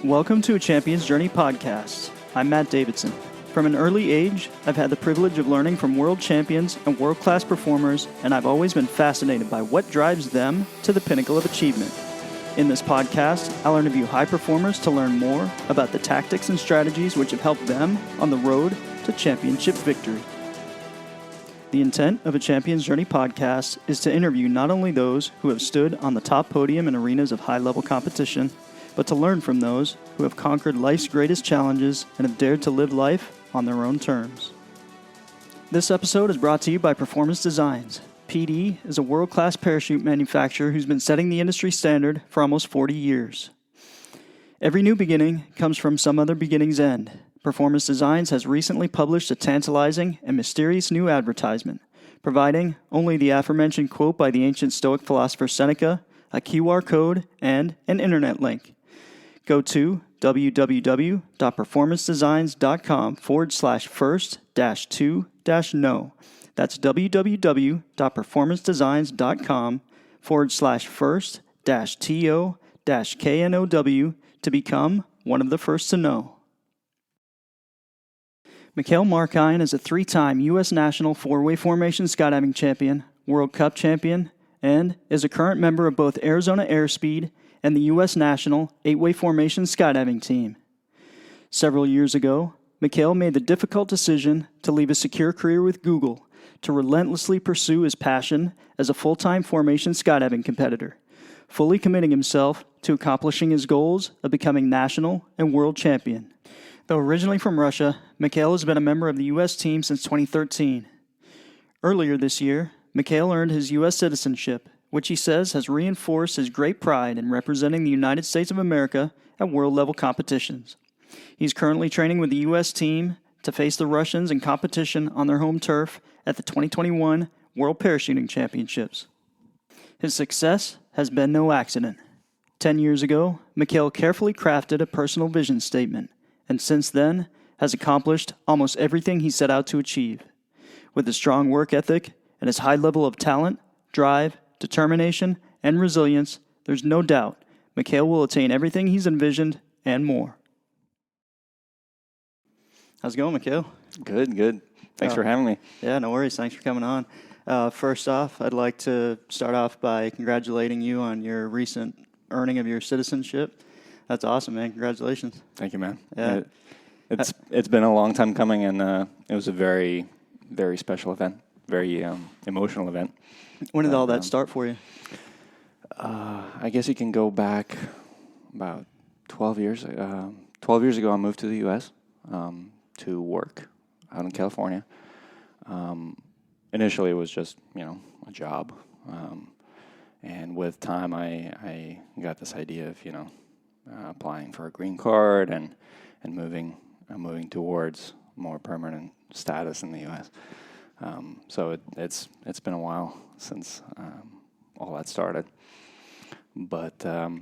Welcome to a Champion's Journey podcast. I'm Matt Davidson. From an early age, I've had the privilege of learning from world champions and world-class performers, and I've always been fascinated by what drives them to the pinnacle of achievement. In this podcast, I'll interview high performers to learn more about the tactics and strategies which have helped them on the road to championship victory. The intent of a Champion's Journey podcast is to interview not only those who have stood on the top podium in arenas of high-level competition, but to learn from those who have conquered life's greatest challenges and have dared to live life on their own terms. This episode is brought to you by Performance Designs. PD is a world-class parachute manufacturer who's been setting the industry standard for almost 40 years. Every new beginning comes from some other beginning's end. Performance Designs has recently published a tantalizing and mysterious new advertisement, providing only the aforementioned quote by the ancient Stoic philosopher Seneca, a QR code, and an internet link. Go to www.performancedesigns.com/first-2-no. That's www.performancedesigns.com/first-to-know to become one of the first to know. Mikhail Markine is a three-time U.S. National four-way Formation Skydiving Champion, World Cup Champion, and is a current member of both Arizona Airspeed and the U.S. National 8-way Formation Skydiving Team. Several years ago, Mikhail made the difficult decision to leave a secure career with Google to relentlessly pursue his passion as a full-time Formation Skydiving competitor, fully committing himself to accomplishing his goals of becoming national and world champion. Though originally from Russia, Mikhail has been a member of the U.S. team since 2013. Earlier this year, Mikhail earned his U.S. citizenship, which he says has reinforced his great pride in representing the United States of America at world-level competitions. He's currently training with the U.S. team to face the Russians in competition on their home turf at the 2021 World Parachuting Championships. His success has been no accident. 10 years ago, Mikhail carefully crafted a personal vision statement, and since then has accomplished almost everything he set out to achieve. With his strong work ethic and his high level of talent, drive, determination, and resilience, there's no doubt Mikhail will attain everything he's envisioned and more. How's it going, Mikhail? Good. Thanks for having me. Yeah, no worries. Thanks for coming on. First off, I'd like to start off by congratulating you on your recent earning of your citizenship. That's awesome, man. Congratulations. Thank you, man. Yeah. It's been a long time coming, and it was a very, very special event, very emotional event. When did all that start for you? I guess you can go back about 12 years. 12 years ago, I moved to the U.S. To work out in California. Initially, it was just, a job. And with time, I got this idea of, applying for a green card and moving towards more permanent status in the U.S. So it's been a while since all that started, but I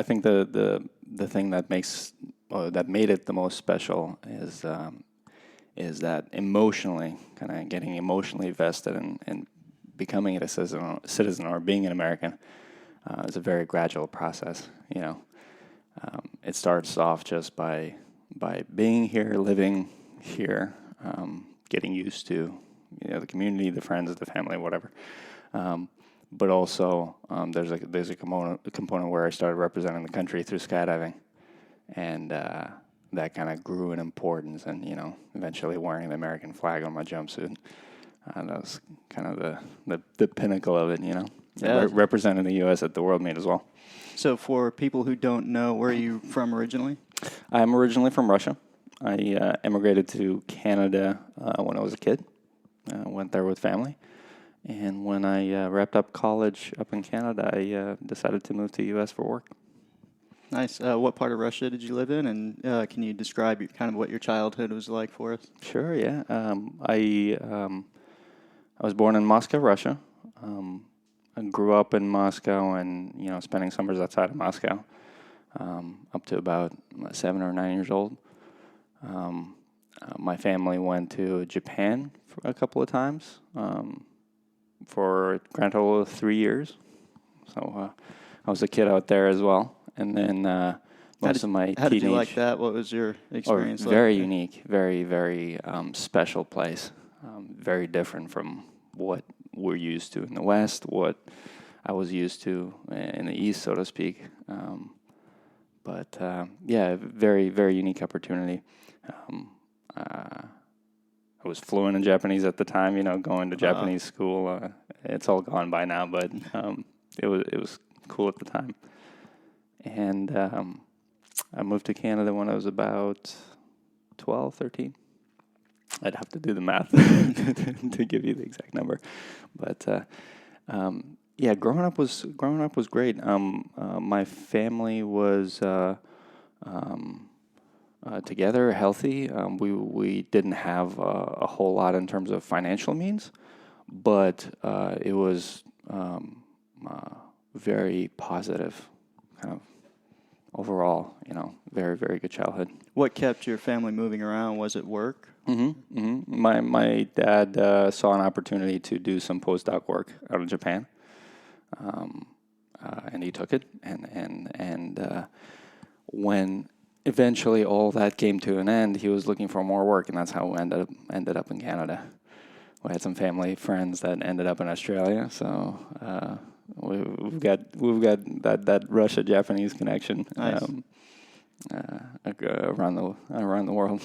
think the thing that made it the most special is that emotionally, kind of getting emotionally vested in becoming a citizen or being an American is a very gradual process. It starts off just by being here, living here, getting used to the community, the friends, the family, whatever. But also there's a component where I started representing the country through skydiving, and that kind of grew in importance. And eventually wearing the American flag on my jumpsuit, that was kind of the pinnacle of it. Representing the U.S. at the World Meet as well. So for people who don't know, where are you from originally? I'm originally from Russia. I emigrated to Canada when I was a kid. Went there with family. And when I wrapped up college up in Canada, I decided to move to the U.S. for work. Nice. What part of Russia did you live in? And can you describe kind of what your childhood was like for us? Sure, yeah. I was born in Moscow, Russia. I grew up in Moscow and, spending summers outside of Moscow up to about 7 or 9 years old. My family went to Japan for a couple of times for a grand total of 3 years. So I was a kid out there as well. And then most of my teenage... How did you like that? What was your experience like? Very unique, very, very special place. Very different from what we're used to in the West, what I was used to in the East, so to speak. But very, very unique opportunity. I was fluent in Japanese at the time, going to Japanese school. It's all gone by now, but it was cool at the time. And I moved to Canada when I was about 12, 13. I'd have to do the math to give you the exact number. But growing up was great. My family was together, healthy. We didn't have a whole lot in terms of financial means, but it was very positive, kind of overall. Very, very good childhood. What kept your family moving around? Was it work? Mm-hmm. Mm-hmm. My dad saw an opportunity to do some postdoc work out of Japan, and he took it. And when eventually all that came to an end, he was looking for more work, and that's how we ended up in Canada. We had some family friends that ended up in Australia, so we've got that Russia-Japanese connection. Nice. Around the world.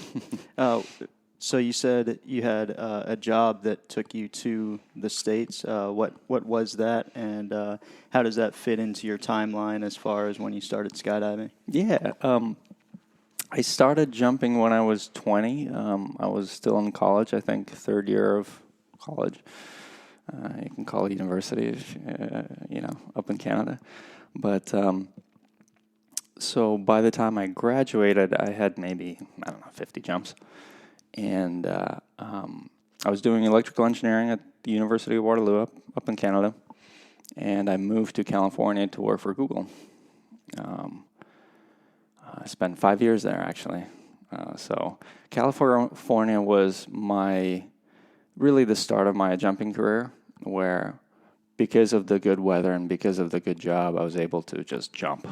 So you said you had a job that took you to the States. What was that, and how does that fit into your timeline as far as when you started skydiving? Yeah, I started jumping when I was 20. I was still in college, I think third year of college. You can call it university, up in Canada. But so by the time I graduated, I had maybe, 50 jumps. And I was doing electrical engineering at the University of Waterloo up in Canada. And I moved to California to work for Google. I spent 5 years there, actually. So California was really the start of my jumping career, where because of the good weather and because of the good job, I was able to just jump.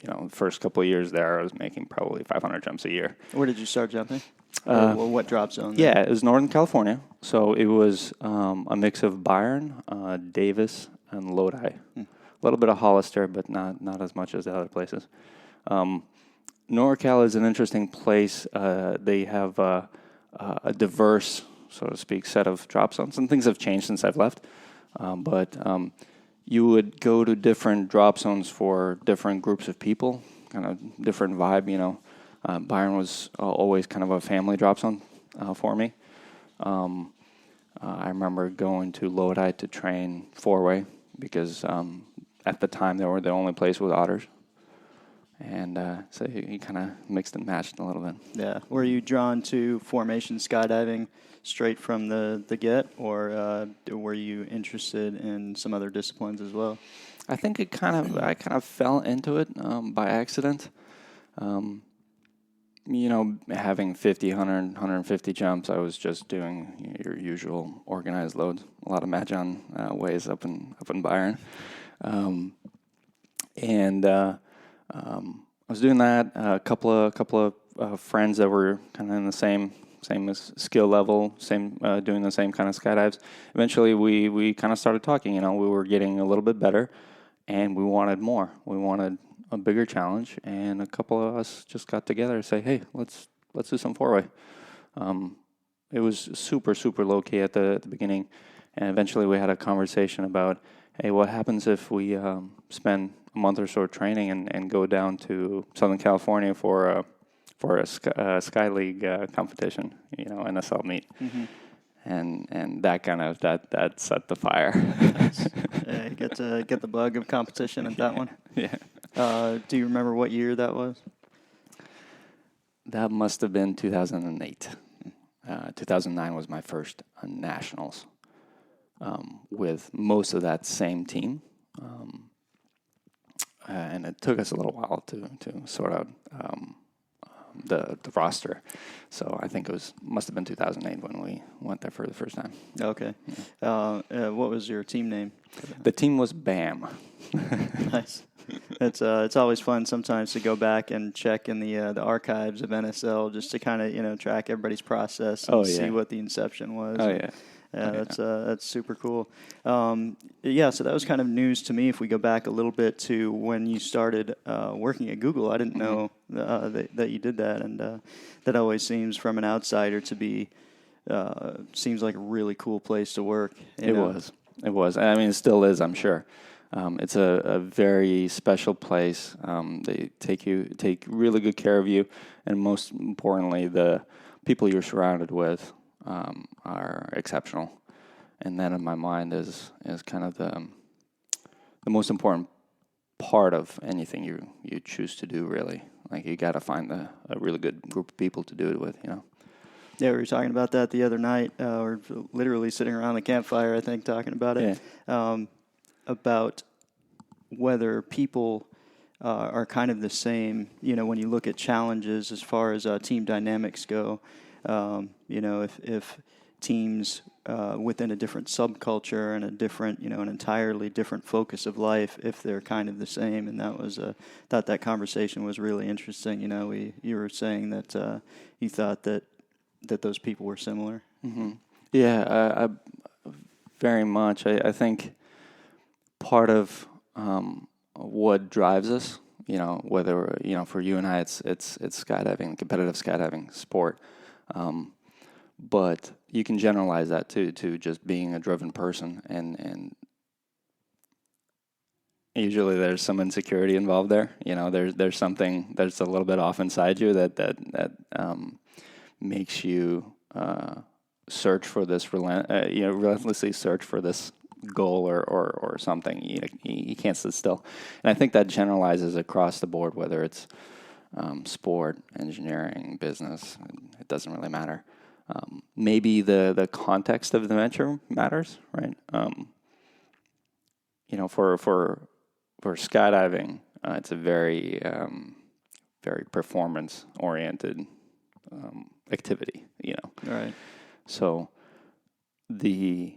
The first couple of years there, I was making probably 500 jumps a year. Where did you start jumping? What drop zone? Yeah, it was Northern California. So it was a mix of Byron, Davis, and Lodi. A little bit of Hollister, but not as much as the other places. NorCal is an interesting place. They have a diverse, so to speak, set of drop zones. And things have changed since I've left. But you would go to different drop zones for different groups of people, kind of different vibe, Byron was always kind of a family drop zone for me. I remember going to Lodi to train four-way because at the time they were the only place with otters. And so he kind of mixed and matched a little bit. Yeah. Were you drawn to formation skydiving straight from the get, or were you interested in some other disciplines as well? I think I kind of fell into it by accident. Having 50, 100, 150 jumps, I was just doing your usual organized loads. A lot of Majan ways up in Byron. I was doing that. A couple of friends that were kind of in the same skill level, doing the same kind of skydives. Eventually, we kind of started talking. We were getting a little bit better, and we wanted more. We wanted a bigger challenge, and a couple of us just got together and say, "Hey, let's do some four-way." It was super low key at the beginning, and eventually we had a conversation about, hey, what happens if we spend a month or so training and go down to Southern California for a Sky League competition, NSL meet. Mm-hmm. And that kind of that set the fire. Nice. Yeah, you get the bug of competition at that one. Yeah. Do you remember what year that was? That must have been 2008. 2009 was my first nationals with most of that same team. And it took us a little while to sort out the roster. So I think must have been 2008 when we went there for the first time. Okay. Yeah. What was your team name? The team was BAM. Nice. It's always fun sometimes to go back and check in the archives of NSL just to kind of track everybody's process and see what the inception was. That's super cool. So that was kind of news to me. If we go back a little bit to when you started working at Google, I didn't know that you did that, and that always seems from an outsider to be seems like a really cool place to work. It was. I mean, it still is, I'm sure. It's a very special place. They take really good care of you, and most importantly, the people you're surrounded with are exceptional. And that, in my mind, is kind of the most important part of anything you choose to do. Really, like you got to find a really good group of people to do it with. Yeah, we were talking about that the other night. We're literally sitting around the campfire, I think, talking about it. About whether people are kind of the same, when you look at challenges as far as team dynamics go. If teams within a different subculture and a different, an entirely different focus of life, if they're kind of the same. And that was, thought that conversation was really interesting. You were saying that you thought that those people were similar. Mm-hmm. Yeah, I very much. I think part of what drives us, whether for you and I, it's skydiving, competitive skydiving sport, but you can generalize that to just being a driven person, and usually there's some insecurity involved there. There's something that's a little bit off inside you that makes you search for this relentlessly search for this goal or something. You can't sit still, and I think that generalizes across the board, whether it's sport, engineering, business. It doesn't really matter. Maybe the context of the venture matters, right? For skydiving, it's a very very performance oriented activity, Right. So the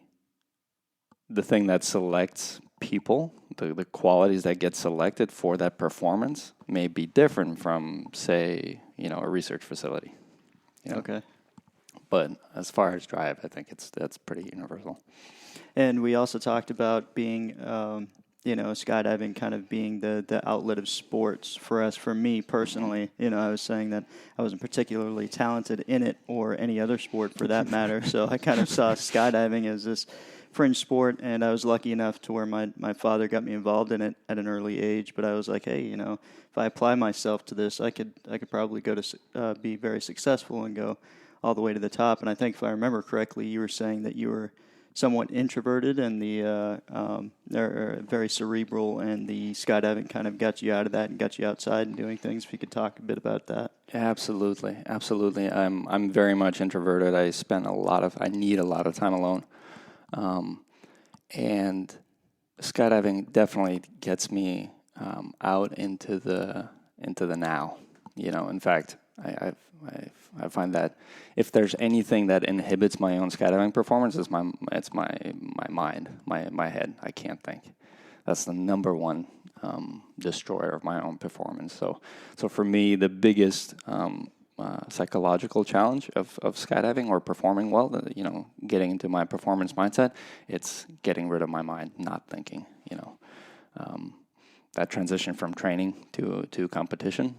thing that selects people, the qualities that get selected for that performance may be different from, say, a research facility. Okay. But as far as drive, I think that's pretty universal. And we also talked about being, skydiving kind of being the outlet of sports for us. For me personally, I was saying that I wasn't particularly talented in it or any other sport for that matter. So I kind of saw skydiving as this fringe sport, and I was lucky enough to where my father got me involved in it at an early age. But I was like, hey, if I apply myself to this, I could probably go to be very successful and go all the way to the top. And I think if I remember correctly, you were saying that you were somewhat introverted and they're very cerebral, and the skydiving kind of got you out of that and got you outside and doing things. If you could talk a bit about that. Absolutely. I'm very much introverted. I need a lot of time alone. And skydiving definitely gets me out into the now. In fact, I find that if there's anything that inhibits my own skydiving performance, it's my mind, my head. I can't think. That's the number one destroyer of my own performance. So for me, the biggest psychological challenge of skydiving or performing well, getting into my performance mindset, it's getting rid of my mind, not thinking. That transition from training to competition,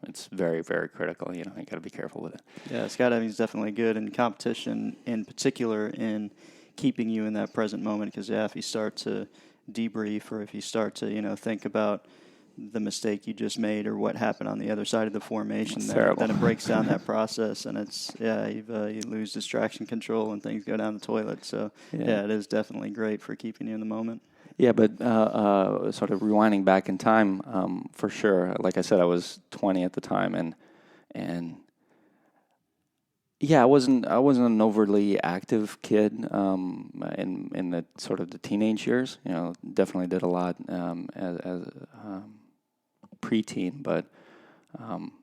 it's very, very critical. You got to be careful with it. Yeah, skydiving is definitely good, and competition in particular in keeping you in that present moment. Because if you start to debrief, or if you start to think about the mistake you just made or what happened on the other side of the formation, then it breaks down that process, and it's you lose distraction control and things go down the toilet. So it is definitely great for keeping you in the moment. Yeah, but sort of rewinding back in time, for sure. Like I said, I was 20 at the time, and I wasn't an overly active kid in the sort of the teenage years. Definitely did a lot as preteen, but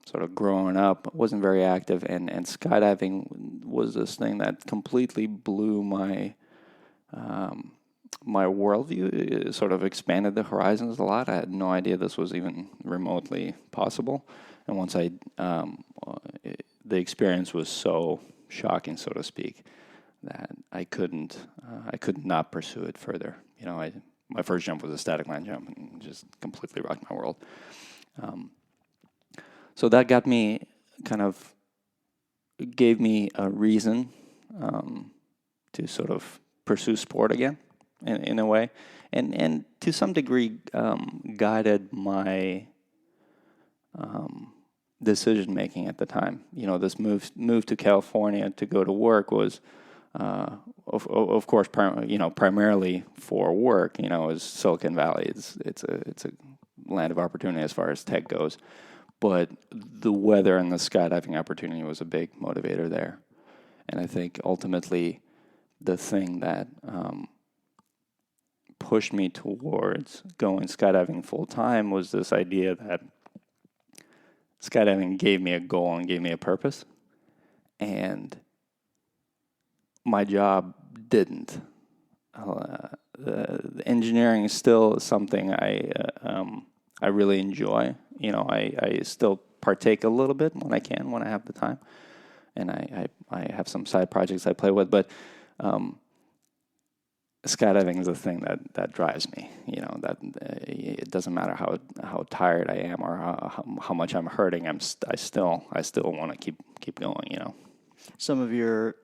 sort of growing up, wasn't very active, and skydiving was this thing that completely blew my my worldview sort of expanded the horizons a lot. I had no idea this was even remotely possible. And once the experience was so shocking, so to speak, that I could not pursue it further. My first jump was a static line jump, and just completely rocked my world. So that gave me a reason to sort of pursue sport again, in a way, and to some degree guided my decision making at the time. This move to California to go to work was, of course, primarily for work. Is Silicon Valley. It's a land of opportunity as far as tech goes, but the weather and the skydiving opportunity was a big motivator there. And I think ultimately the thing that pushed me towards going skydiving full time was this idea that skydiving gave me a goal and gave me a purpose, and my job didn't. Engineering is still something I really enjoy. I still partake a little bit when I can, when I have the time, and I have some side projects I play with, but skydiving is the thing that drives me. That it doesn't matter how tired I am or how much I'm hurting. I still want to keep going. Some of your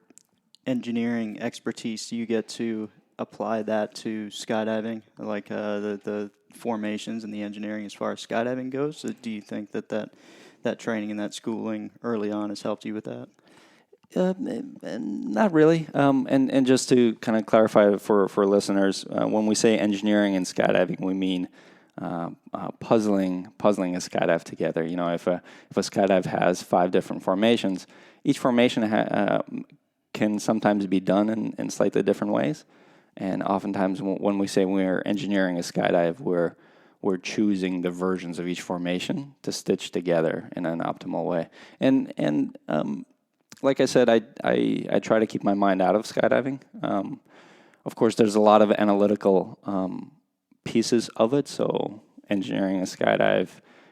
engineering expertise, do you get to apply that to skydiving, like the formations and the engineering as far as skydiving goes? So do you think that training and that schooling early on has helped you with that? Not really. And just to kind of clarify for listeners, when we say engineering in skydiving, we mean puzzling a skydive together. If a skydive has 5 different formations, each formation can sometimes be done in slightly different ways. And oftentimes, when we say we're engineering a skydive, we're choosing the versions of each formation to stitch together in an optimal way. And like I said, I try to keep my mind out of skydiving. Of course, there's a lot of analytical pieces of it. So engineering a skydive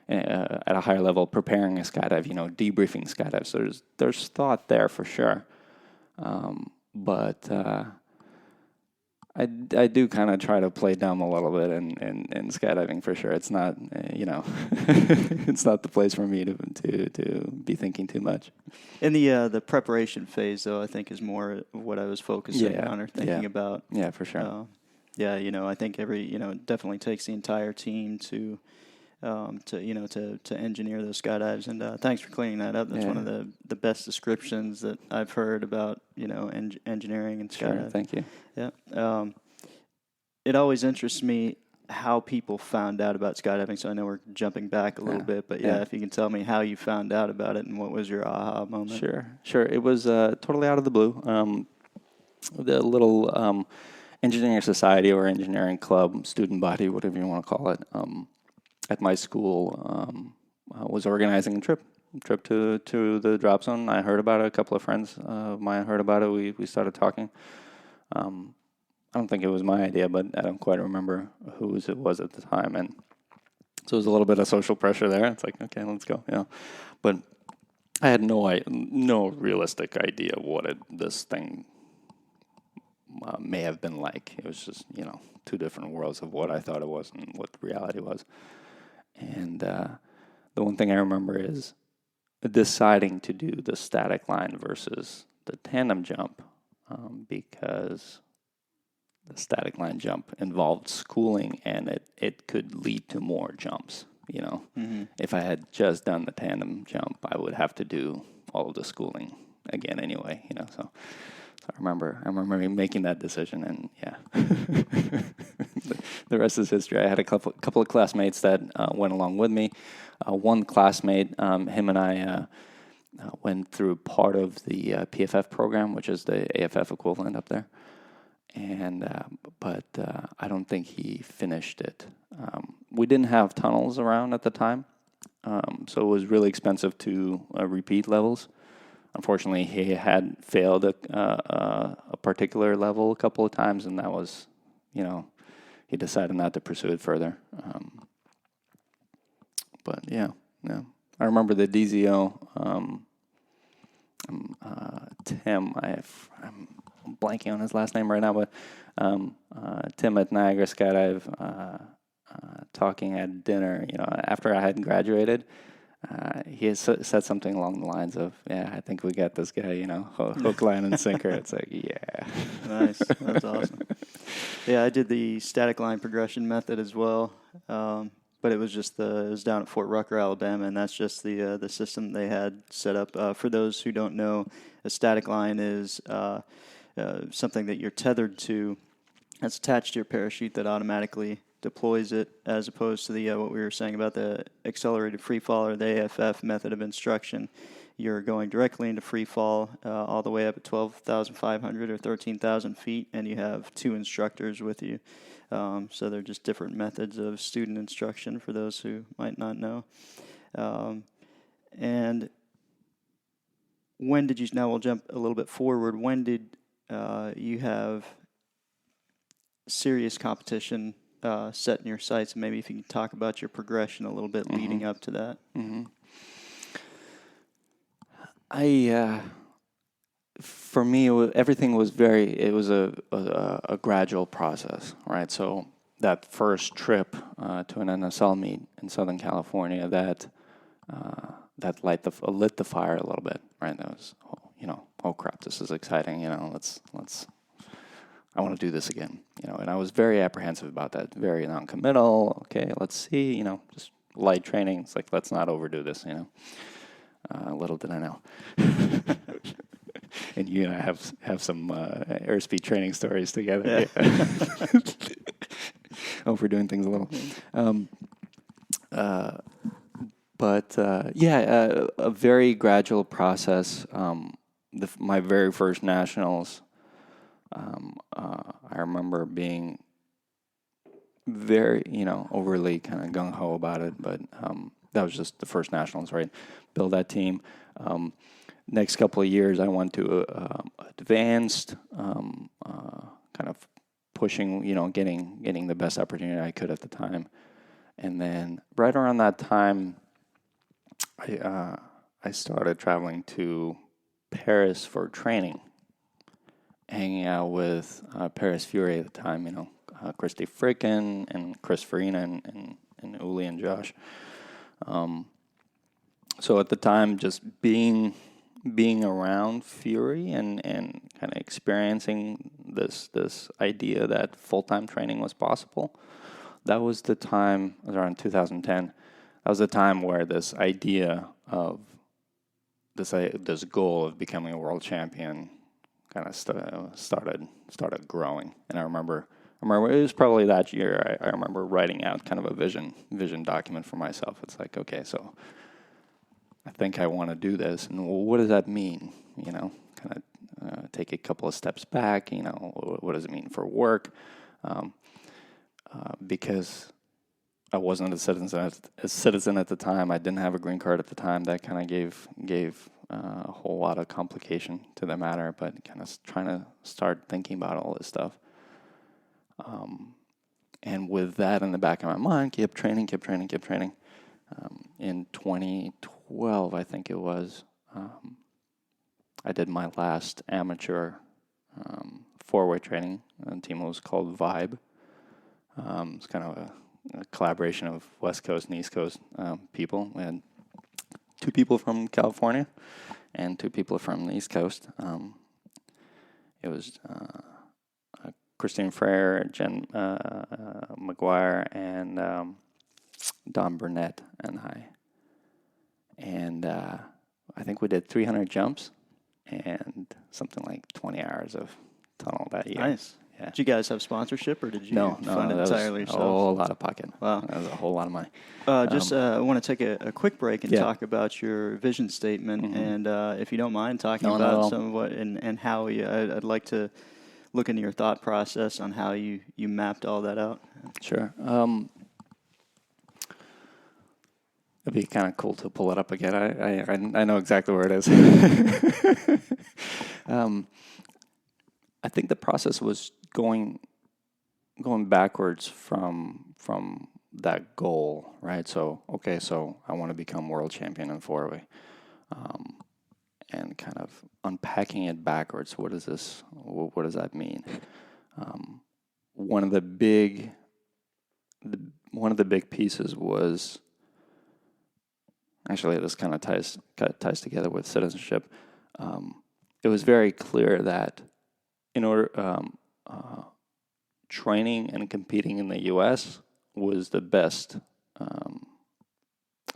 at a higher level, preparing a skydive, debriefing skydives. So there's thought there for sure. But I do kind of try to play dumb a little bit in skydiving for sure. It's not, it's not the place for me to be thinking too much. In the preparation phase, though, I think is more what I was focusing on or thinking about. Yeah, for sure. I think it definitely takes the entire team to engineer those skydives. And thanks for cleaning that up. That's one of the best descriptions that I've heard about, engineering and skydiving. Sure, thank you. Yeah. It always interests me how people found out about skydiving. So I know we're jumping back a little bit, but if you can tell me how you found out about it and what was your aha moment. Sure. It was totally out of the blue. The little engineering society or engineering club, student body, whatever you want to call it, at my school was organizing a trip to the drop zone. I heard about it. A couple of friends of mine heard about it. We started talking. I don't think it was my idea, but I don't quite remember whose it was at the time. And so it was a little bit of social pressure there. It's like, okay, let's go. But I had no realistic idea what this thing may have been like. It was just, 2 different worlds of what I thought it was and what the reality was. And the one thing I remember is deciding to do the static line versus the tandem jump because the static line jump involved schooling and it could lead to more jumps. Mm-hmm. If I had just done the tandem jump, I would have to do all of the schooling again anyway. So I remember making that decision, and the rest is history. I had a couple of classmates that went along with me. One classmate, him and I went through part of the PFF program, which is the AFF equivalent up there. And but I don't think he finished it. We didn't have tunnels around at the time, so it was really expensive to repeat levels. Unfortunately, he had failed a particular level a couple of times, and that was he decided not to pursue it further. But yeah. I remember the DZO, Tim, I'm blanking on his last name right now, but Tim at Niagara Skydive, talking at dinner, after I had graduated, he had said something along the lines of, I think we got this guy, hook, line, and sinker. It's like, yeah. Nice. That's awesome. Yeah, I did the static line progression method as well, but it was just it was down at Fort Rucker, Alabama, and that's just the system they had set up. For those who don't know, a static line is something that you're tethered to, that's attached to your parachute that automatically deploys it, as opposed to the what we were saying about the accelerated free fall, or the AFF method of instruction. You're going directly into free fall all the way up at 12,500 or 13,000 feet, and you have 2 instructors with you. So they're just different methods of student instruction for those who might not know. And when did you, now we'll jump a little bit forward, when did you have serious competition set in your sights? And maybe if you can talk about your progression a little bit leading up to that. For me, everything was it was a gradual process, right? So that first trip to an NSL meet in Southern California, that lit the fire a little bit, right? That was, oh crap, this is exciting, let's I want to do this again, and I was very apprehensive about that, very non-committal. Okay, let's see, just light training. It's like, let's not overdo this, Little did I know. And you and I have some airspeed training stories together. Yeah. Overdoing things a little. A very gradual process. My very first nationals, I remember being very, overly kind of gung-ho about it, but that was just the first nationals, right? Build that team. Next couple of years, I went to advanced, kind of pushing, getting the best opportunity I could at the time. And then right around that time, I started traveling to Paris for training, hanging out with Paris Fury at the time, Christy Frickin and Chris Farina and Uli and Josh. So at the time, just being around Fury and kind of experiencing this idea that full-time training was possible, that was the time, it was around 2010, that was the time where this idea of this goal of becoming a world champion kind of started growing. And I remember it was probably that year I remember writing out kind of a vision document for myself. It's like, okay, so I think I want to do this, and what does that mean? Kind of take a couple of steps back. What does it mean for work? Because I wasn't a citizen at the time. I didn't have a green card at the time. That kind of gave a whole lot of complication to the matter. But kind of trying to start thinking about all this stuff. And with that in the back of my mind, kept training. In 2012, I think it was, I did my last amateur four-way training. The team was called Vibe. It's kind of a collaboration of West Coast and East Coast people. We had 2 people from California and 2 people from the East Coast. It was Christine Frere, Jen McGuire, and Don Burnett and I. And I think we did 300 jumps and something like 20 hours of tunnel that year. Nice. Yeah. Did you guys have sponsorship, or did you fund it entirely yourself? A whole lot of pocket. Wow. That was a whole lot of money. I want to take a quick break and talk about your vision statement. And if you don't mind talking about some of what and how I'd like to look into your thought process on how you mapped all that out. Sure. It'd be kind of cool to pull it up again. I know exactly where it is. I think the process was going going backwards from that goal, right? So okay, so I want to become world champion in four-way, and kind of unpacking it backwards. What is this? What does that mean? One of the big pieces was actually this kind of ties together with citizenship. It was very clear that in order training and competing in the U.S. was the best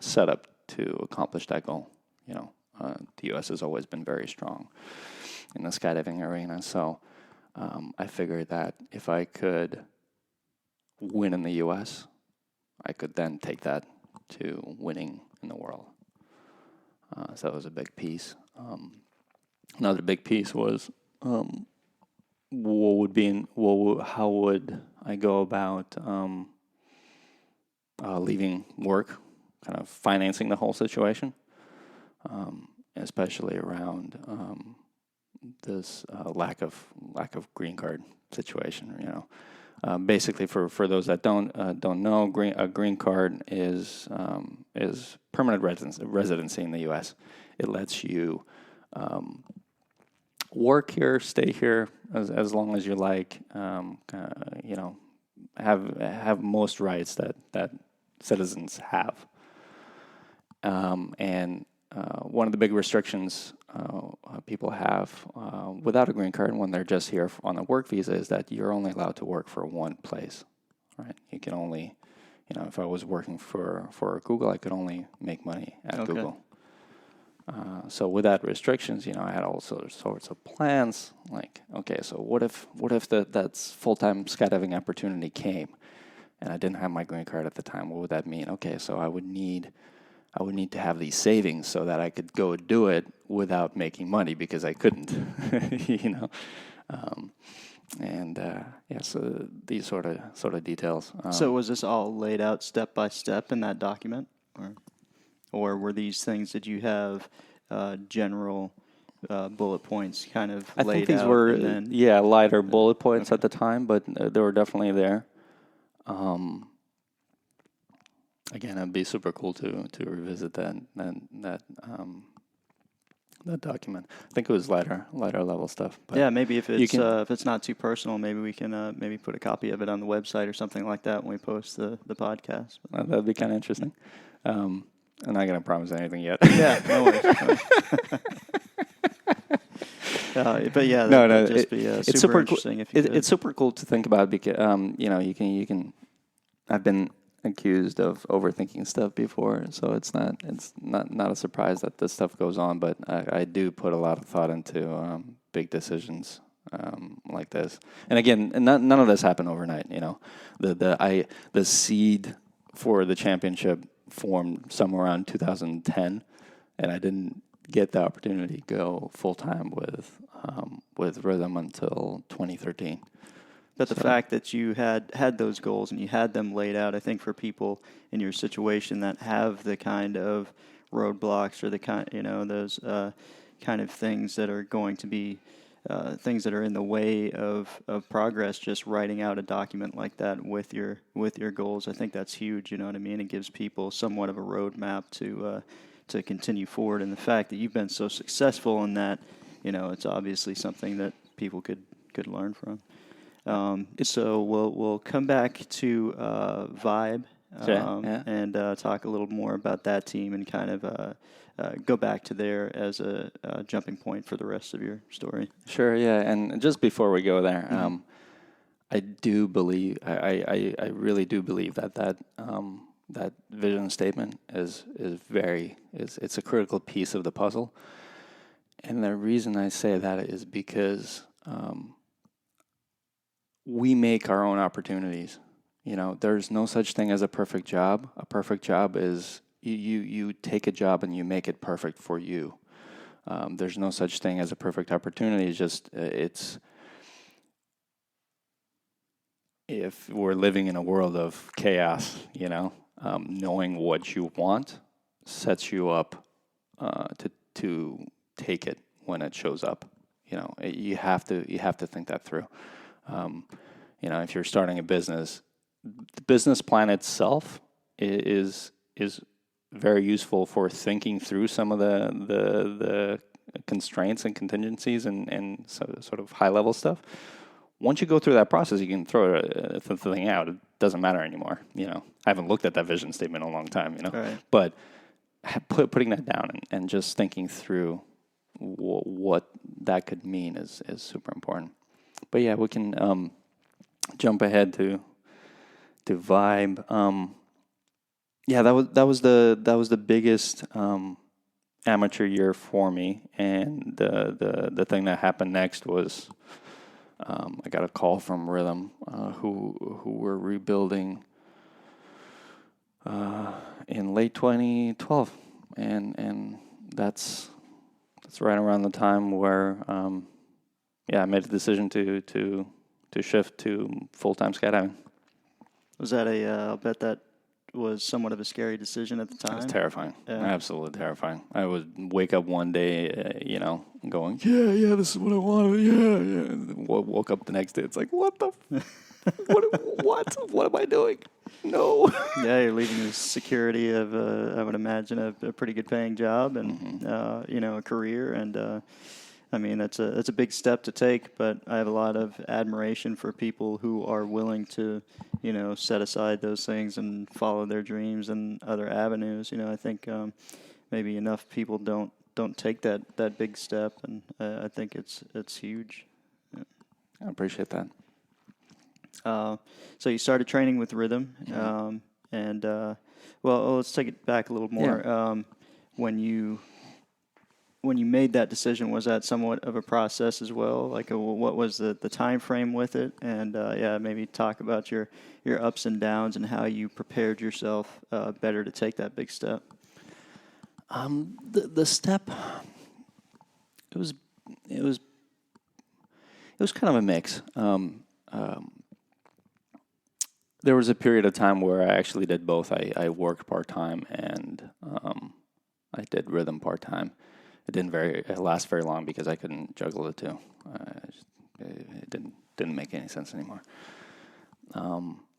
setup to accomplish that goal. The U.S. has always been very strong in the skydiving arena, so I figured that if I could win in the U.S., I could then take that to winning in the world. So that was a big piece. Another big piece was how would I go about leaving work, kind of financing the whole situation, especially around this lack of green card situation. Basically, for those that don't know, a green card is permanent residency in the U.S. It lets you work here, stay here as long as you like. Have most rights that citizens have. And one of the big restrictions people have without a green card when they're just here on a work visa is that you're only allowed to work for one place, right? You can only, if I was working for Google, I could only make money at Google. So without restrictions, I had all sorts of plans. Like, okay, so what if that full-time skydiving opportunity came, and I didn't have my green card at the time? What would that mean? Okay, so I would need to have these savings so that I could go do it without making money because I couldn't, So these sort of details. So was this all laid out step by step in that document, or were these things that you have general bullet points kind of laid out? I think these were lighter bullet points at the time, but they were definitely there. Again, it'd be super cool to revisit that document. I think it was lighter level stuff. But yeah, maybe if it's not too personal, maybe we can maybe put a copy of it on the website or something like that when we post the podcast. That'd be kind of interesting. I'm not gonna promise anything yet. Yeah, no worries. But yeah, that'd just be super interesting if you could. It's super cool to think about because you can. I've been accused of overthinking stuff before, so it's not a surprise that this stuff goes on. But I do put a lot of thought into big decisions like this. And again, none of this happened overnight. The seed for the championship formed somewhere around 2010, and I didn't get the opportunity to go full time with rhythm until 2013. But the fact that you had those goals and you had them laid out, I think for people in your situation that have the kind of roadblocks or the kind, those kind of things that are going to be things that are in the way of progress, just writing out a document like that with your goals, I think that's huge. You know what I mean? It gives people somewhat of a roadmap to continue forward. And the fact that you've been so successful in that, it's obviously something that people could learn from. So we'll come back to Vibe and talk a little more about that team and kind of go back to there as a jumping point for the rest of your story. Sure, yeah. And just before we go there, I do believe, I really do believe that vision statement is it's a critical piece of the puzzle. And the reason I say that is because we make our own opportunities. There's no such thing as a perfect job. A perfect job is you take a job and you make it perfect for you. There's no such thing as a perfect opportunity. It's just if we're living in a world of chaos, knowing what you want sets you up to take it when it shows up. You have to think that through. You know, if you're starting a business, the business plan itself is very useful for thinking through some of the constraints and contingencies and sort of high level stuff. Once you go through that process, you can throw the thing out. It doesn't matter anymore. You know, I haven't looked at that vision statement in a long time. You know, Right. but putting that down and just thinking through what that could mean is super important. But yeah, we can jump ahead to Vibe. Yeah, that was the biggest amateur year for me, and the thing that happened next was I got a call from Rhythm, who were rebuilding in late 2012, and that's right around the time where I made the decision to shift to full-time skydiving. Was that I'll bet that was somewhat of a scary decision at the time. It was terrifying. Yeah. Absolutely terrifying. I would wake up one day, going, yeah, this is what I wanted. Yeah. And woke up the next day. It's like, what the, what am I doing? No. Yeah, you're leaving the security of, I would imagine, a pretty good paying job and, a career. And, I mean, that's a big step to take, but I have a lot of admiration for people who are willing to, set aside those things and follow their dreams and other avenues. I think maybe enough people don't take that big step, and I think it's huge. Yeah. I appreciate that. So you started training with Rhythm, and let's take it back a little more. Yeah. When you made that decision, was that somewhat of a process as well? Like, what was the time frame with it? And maybe talk about your ups and downs and how you prepared yourself better to take that big step. The step, it was kind of a mix. There was a period of time where I actually did both. I worked part-time and I did Rhythm part-time. It didn't last very long because I couldn't juggle the two. It didn't make any sense anymore.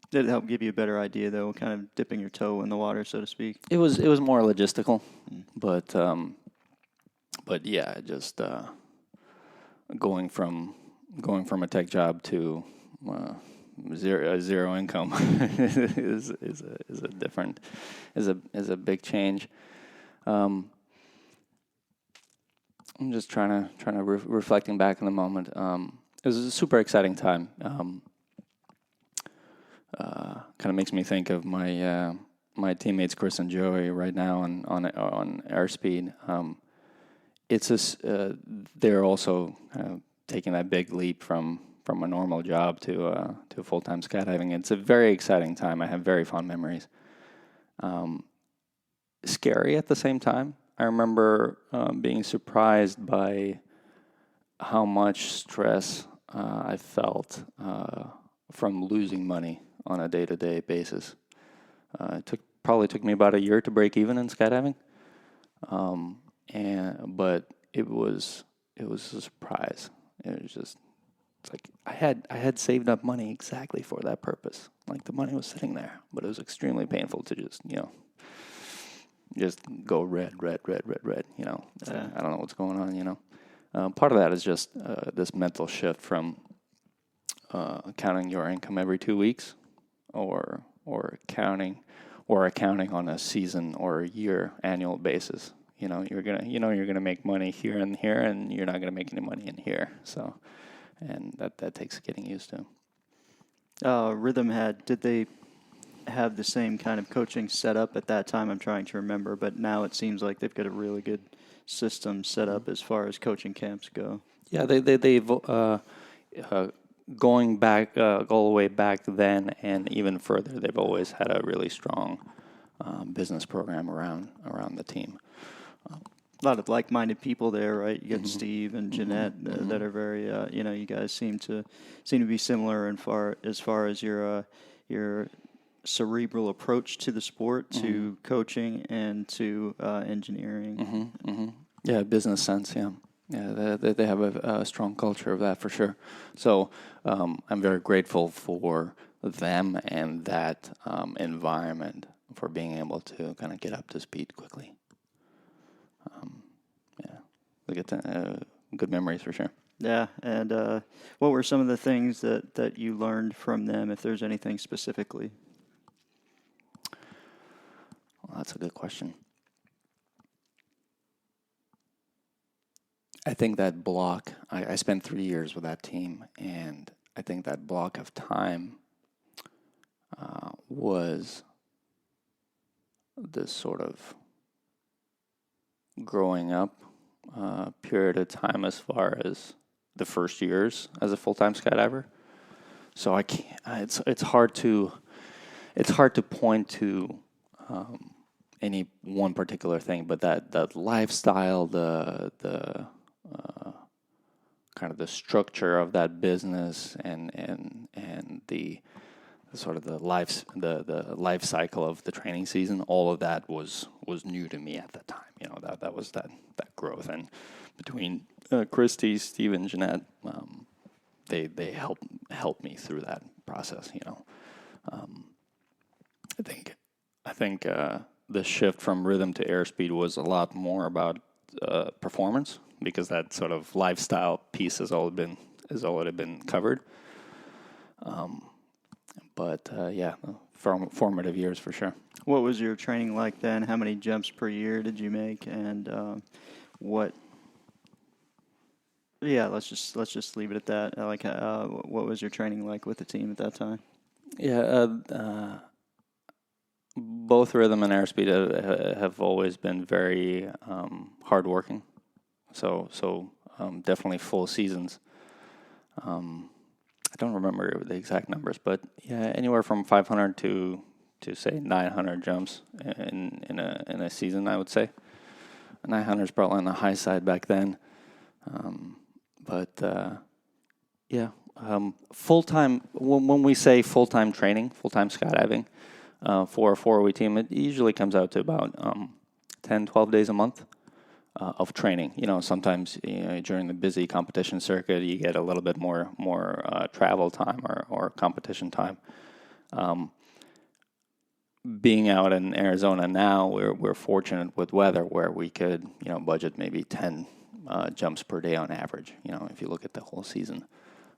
Did it help give you a better idea, though, kind of dipping your toe in the water, so to speak? It was more logistical, but yeah, just going from a tech job to zero income is a big change. I'm just trying to reflecting back in the moment. It was a super exciting time. Kind of makes me think of my teammates Chris and Joey right now on Airspeed. They're also taking that big leap from a normal job to full-time skydiving. It's a very exciting time. I have very fond memories. Scary at the same time. I remember being surprised by how much stress I felt from losing money on a day-to-day basis. It probably took me about a year to break even in skydiving, but it was a surprise. It was just, it's like I had saved up money exactly for that purpose. Like the money was sitting there, but it was extremely painful to just go red. I don't know what's going on. Part of that is just this mental shift from counting your income every 2 weeks, or accounting on a season or a year annual basis. You're gonna make money here and here, and you're not gonna make any money in here. So, and that takes getting used to. Rhythm did they have the same kind of coaching set up at that time? I'm trying to remember, but now it seems like they've got a really good system set up as far as coaching camps go. Yeah, they've going back all the way back then and even further, they've always had a really strong business program around the team. A lot of like-minded people there, right? You got Steve and Jeanette that are very, you guys seem to be similar as far as your cerebral approach to the sport, to coaching, and to engineering. Yeah, business sense. Yeah. Yeah, they have a strong culture of that for sure. So I'm very grateful for them and that environment for being able to kind of get up to speed quickly. Yeah, we get good memories for sure. Yeah, and what were some of the things that you learned from them, if there's anything specifically? Well, that's a good question. I think that block, I spent 3 years with that team, and I think that block of time was this sort of growing up period of time as far as the first years as a full-time skydiver. So I can't. It's hard to point to any one particular thing, but that lifestyle, the kind of the structure of that business, and the sort of the life cycle of the training season, all of that was new to me at the time. That was that growth, and between Christy, Steve, and Jeanette, they helped me through that process. I think the shift from rhythm to airspeed was a lot more about performance, because that sort of lifestyle piece has already been covered. But yeah, formative years for sure. What was your training like then? How many jumps per year did you make, and what? Yeah, let's just leave it at that. What was your training like with the team at that time? Yeah, both rhythm and airspeed have always been very hardworking. So definitely full seasons. I don't remember the exact numbers, but yeah, anywhere from 500 to say 900 jumps in a season, I would say. 900 is probably on the high side back then, but yeah, full time. When we say full time training, full time skydiving for a 4-week team, it usually comes out to about 10, 12 days a month. Of training. Sometimes during the busy competition circuit, you get a little bit more travel time or competition time. Being out in Arizona now, we're fortunate with weather where we could budget maybe 10 jumps per day on average. If you look at the whole season.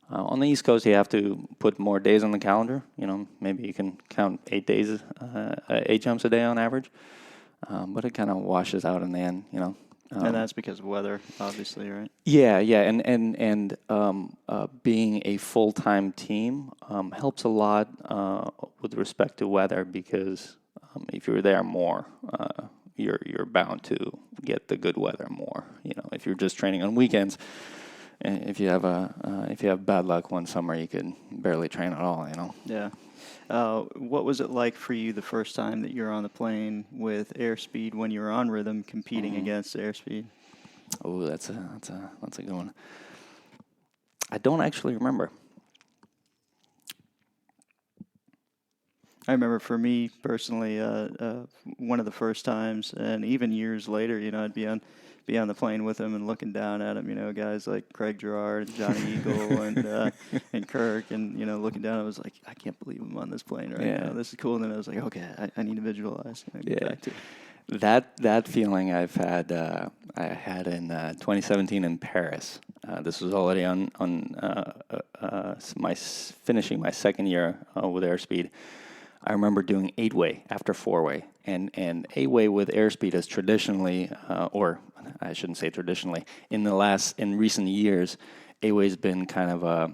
On the East Coast, you have to put more days on the calendar. Maybe you can count 8 days, 8 jumps a day on average. But it kind of washes out in the end. And that's because of weather, obviously, right? Yeah, and being a full-time team helps a lot with respect to weather, because if you're there more, you're bound to get the good weather more. If you're just training on weekends, if you have bad luck one summer, you could barely train at all. Yeah. What was it like for you the first time that you were on the plane with airspeed when you were on rhythm competing against airspeed? Oh, that's a good one. I don't actually remember. I remember for me personally, one of the first times, and even years later, I'd be on the plane with him and looking down at him, guys like Craig Gerard, Johnny Eagle, and Kirk, and looking down, I was like, I can't believe I'm on this plane right now. This is cool. And then I was like, okay, I need to visualize. Get back to it. That feeling I had in 2017 in Paris. This was already on finishing my second year with airspeed. I remember doing 8-way after 4-way, and 8-way with airspeed is traditionally, or I shouldn't say traditionally, in recent years, 8-way's been kind of a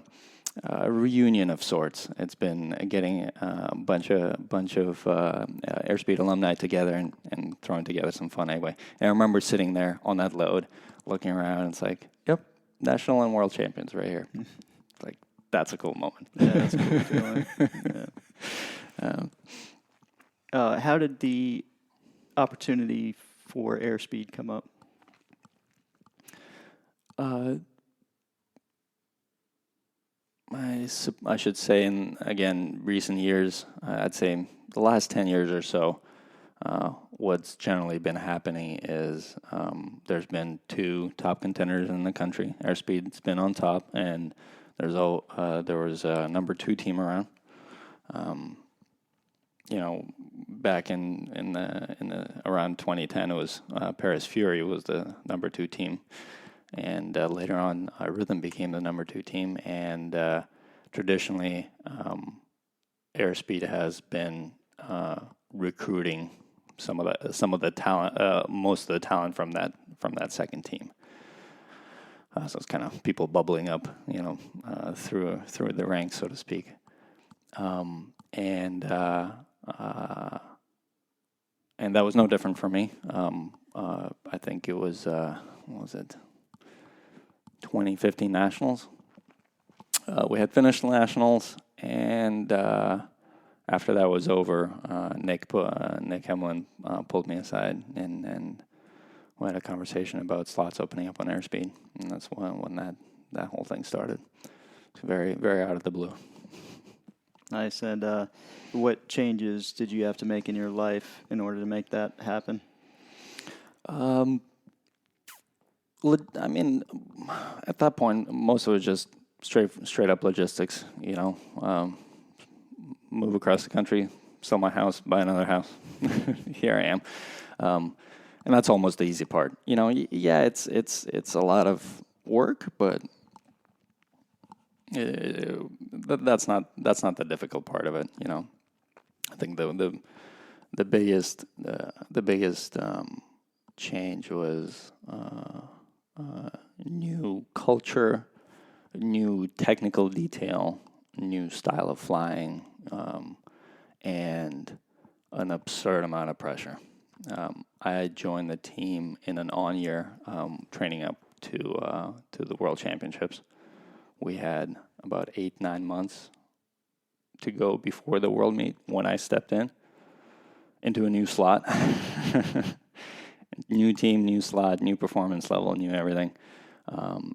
reunion of sorts. It's been getting a bunch of airspeed alumni together and throwing together some fun 8-way. And I remember sitting there on that load, looking around, and it's like, yep, national and world champions right here. Like, that's a cool moment. Yeah, that's a cool feeling. Yeah. How did the opportunity for airspeed come up? I should say, in, again, recent years, I'd say the last 10 years or so, what's generally been happening is there's been 2 top contenders in the country. Airspeed's been on top, and there was a number 2 team around. Back in the around 2010, it was Paris Fury was the number 2 team, and later on, Rhythm became the number 2 team. And traditionally, Airspeed has been recruiting some of the talent, most of the talent from that second team. So it's kind of people bubbling up, through the ranks, so to speak. And that was no different for me. I think it was, what was it, 2015 Nationals. We had finished the Nationals, and after that was over, Nick Hemlin pulled me aside, and we had a conversation about slots opening up on Airspeed, and that's when that whole thing started. It's very, very out of the blue. Nice. And what changes did you have to make in your life in order to make that happen? I mean, at that point, most of it was just straight up logistics. Move across the country, sell my house, buy another house. Here I am, and that's almost the easy part. Yeah, it's a lot of work, but that's not the difficult part of it. I think the biggest change was new culture, new technical detail, new style of flying, and an absurd amount of pressure. I joined the team in an on-year, training up to the World Championships. We had about 8-9 months to go before the World Meet when I stepped into a new slot. New team, new slot, new performance level, new everything.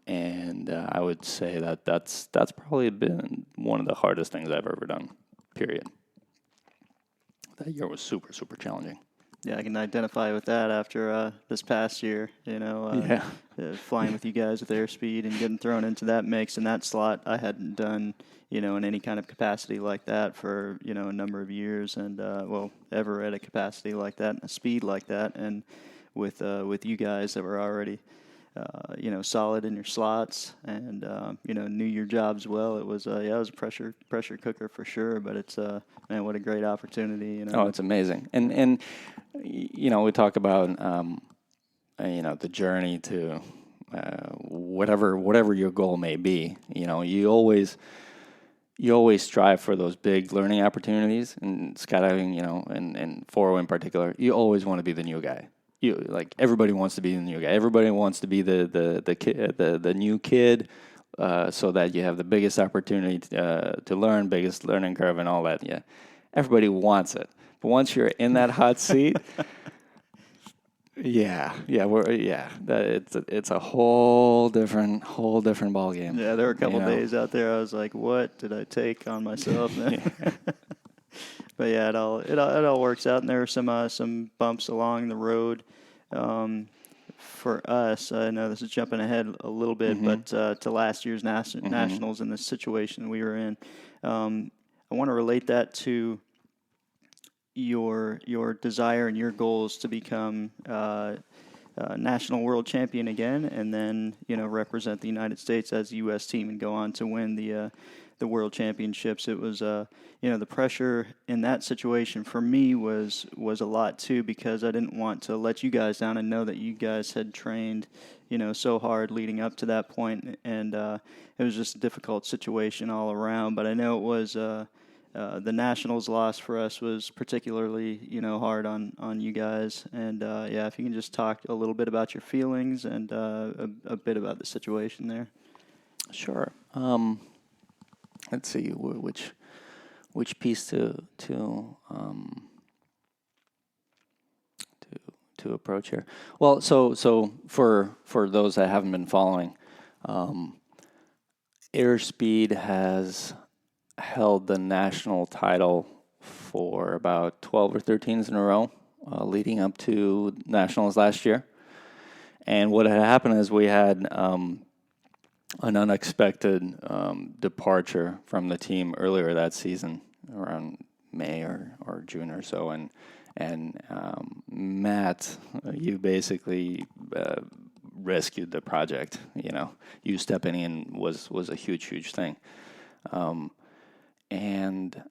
And I would say that's probably been one of the hardest things I've ever done, period. That year was super, super challenging. Yeah, I can identify with that after this past year, flying with you guys with Airspeed and getting thrown into that mix and that slot. I hadn't done, in any kind of capacity like that for, a number of years and, ever at a capacity like that and a speed like that. And with you guys that were already, solid in your slots and, knew your jobs well. It was, it was a pressure cooker for sure, but it's, man, what a great opportunity. Oh, it's amazing. And we talk about, the journey to whatever your goal may be. You always strive for those big learning opportunities, and skydiving, and 4O in particular, you always want to be the new guy. Everybody wants to be the new guy. Everybody wants to be the new kid, so that you have the biggest opportunity to learn, biggest learning curve, and all that. Yeah, everybody wants it. But once you're in that hot seat, it's a whole different ball game. Yeah, there were a couple days out there I was like, "What did I take on myself?" But yeah, it all works out, and there were some bumps along the road. For us, I know this is jumping ahead a little bit, but to last year's nationals and the situation we were in, I want to relate that to your desire and your goals to become national world champion again, and then represent the United States as a U.S. team and go on to win the world championships. It was the pressure in that situation for me was a lot too, because I didn't want to let you guys down and know that you guys had trained so hard leading up to that point, and it was just a difficult situation all around. But I know it was the Nationals loss for us was particularly hard on you guys, and if you can just talk a little bit about your feelings and a bit about the situation there. Sure. Let's see which piece to approach here. Well, so for those that haven't been following, Airspeed has held the national title for about 12 or 13 in a row. leading up to nationals last year. And what had happened is we had an unexpected departure from the team earlier that season, around May or June or so, and Matt, you basically rescued the project. You know, you stepping in was a huge thing, and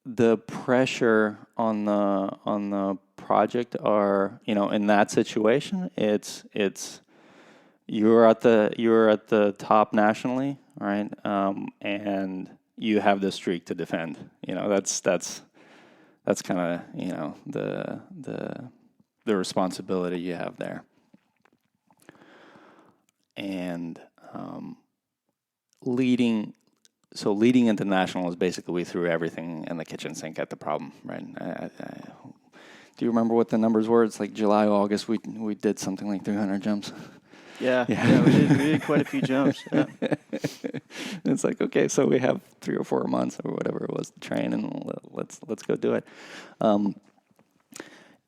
the pressure on the project are, you know, in that situation, it's you're at the top nationally, right? And you have the streak to defend. You know, that's kind of, you know, the responsibility you have there. And leading into nationals, basically we threw everything in the kitchen sink at the problem, right? Do you remember what the numbers were? It's like July, August, we did something like 300 jumps. Yeah, we did quite a few jumps. Yeah. It's like, okay, so we have 3 or 4 months or whatever it was to train, and let's go do it.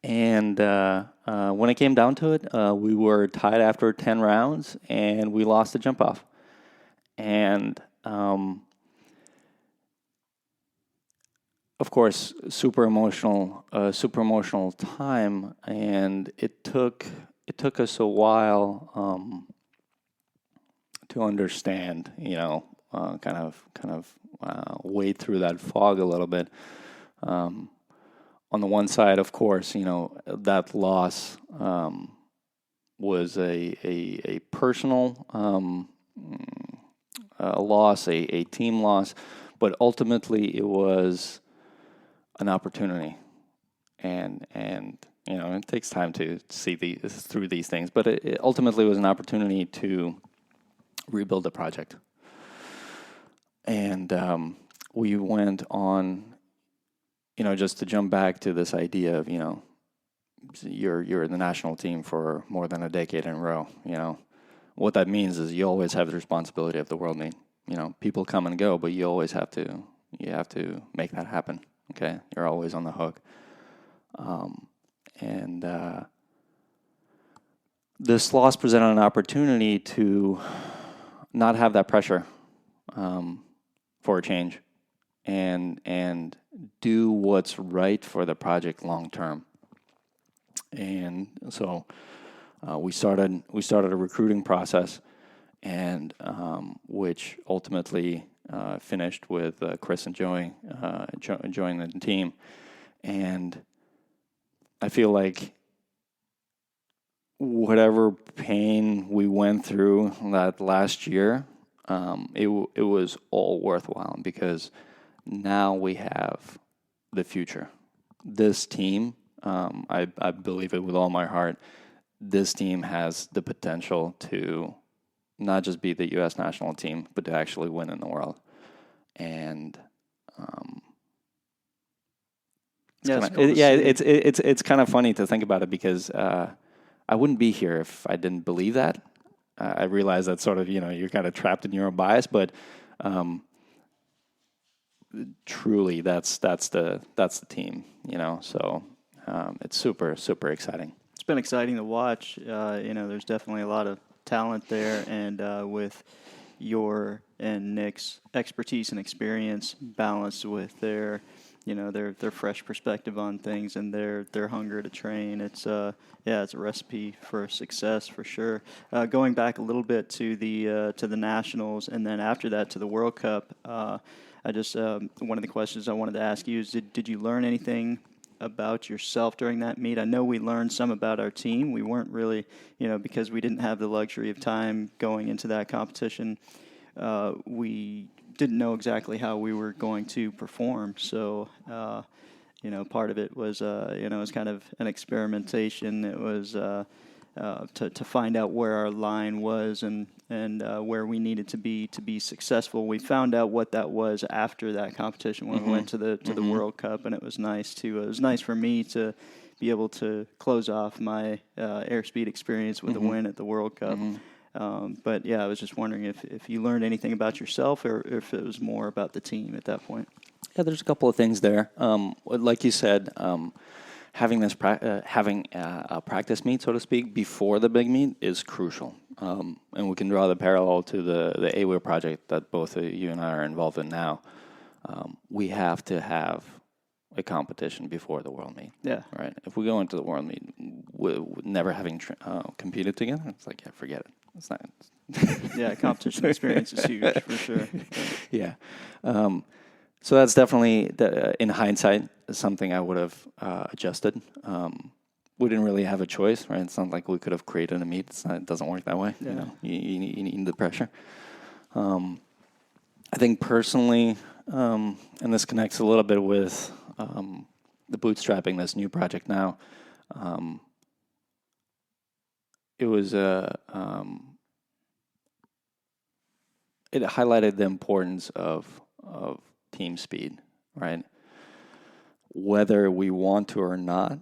And when it came down to it, we were tied after 10 rounds, and we lost the jump off. And of course, super emotional time, and it took us a while to understand, you know, kind of wade through that fog a little bit. On the one side, of course, you know, that loss was a personal loss, a team loss, but ultimately it was an opportunity, and you know, it takes time to see through these things, but it ultimately was an opportunity to rebuild the project. And we went on, you know, just to jump back to this idea of, you know, you're in the national team for more than a decade in a row. You know, what that means is you always have the responsibility of the world meet. You know, people come and go, but you always have to make that happen. Okay, you're always on the hook. And this loss presented an opportunity to not have that pressure for a change, and do what's right for the project long term. And so we started a recruiting process, and which ultimately finished with Chris and Joey joining the team. And I feel like whatever pain we went through that last year, it was all worthwhile, because now we have the future. This team, I believe it with all my heart, this team has the potential to not just be the U.S. national team, but to actually win in the world. And it's kind of funny to think about it, because I wouldn't be here if I didn't believe that. I realize that sort of, you know, you're kind of trapped in your own bias, but truly that's the team, you know. So it's super exciting. It's been exciting to watch. You know, there's definitely a lot of talent there, and with your and Nick's expertise and experience balanced with their, you know, their fresh perspective on things and their hunger to train, it's it's a recipe for success for sure. Going back a little bit to the nationals, and then after that to the World Cup, I just one of the questions I wanted to ask you is, did you learn anything about yourself during that meet? I know we learned some about our team. We weren't really, you know, because we didn't have the luxury of time going into that competition. We didn't know exactly how we were going to perform. So, you know, part of it was, you know, it was kind of an experimentation. It was to find out where our line was and where we needed to be successful. We found out what that was after that competition when we went to the World Cup, and it was nice for me to be able to close off my airspeed experience with a win at the World Cup. But yeah, I was just wondering if you learned anything about yourself, or if it was more about the team at that point. Yeah, there's a couple of things there. Like you said, having this having a practice meet, so to speak, before the big meet is crucial. And we can draw the parallel to the AWA project that both you and I are involved in now. We have to have a competition before the world meet. Yeah. Right. If we go into the world meet never having competed together, it's like, yeah, forget it. It's not. Yeah, competition experience is huge for sure. Yeah. So that's definitely, in hindsight, something I would have adjusted. We didn't really have a choice, right? It's not like we could have created a meet. It doesn't work that way. Yeah. You need the pressure. I think personally, and this connects a little bit with the bootstrapping this new project now. It was it highlighted the importance of team speed, right? Whether we want to or not,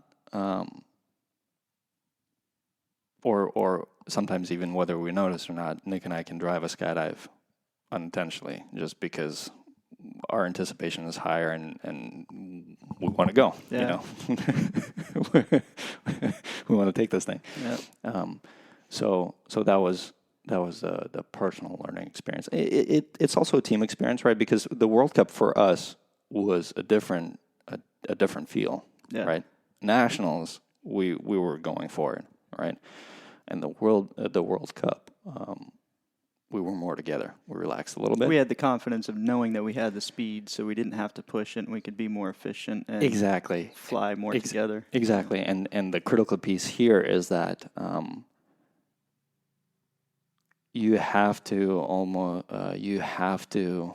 or sometimes even whether we notice or not, Nick and I can drive a skydive unintentionally just because our anticipation is higher and we want to go. Yeah. We want to take this thing. Yeah. So that was the personal learning experience. It's also a team experience, right? Because the World Cup for us was a different feel, right? Nationals, we were going for it, right? And the World Cup, we were more together. We relaxed a little bit. We had the confidence of knowing that we had the speed, so we didn't have to push it, and we could be more efficient and fly more together. Exactly. And the critical piece here is that you have to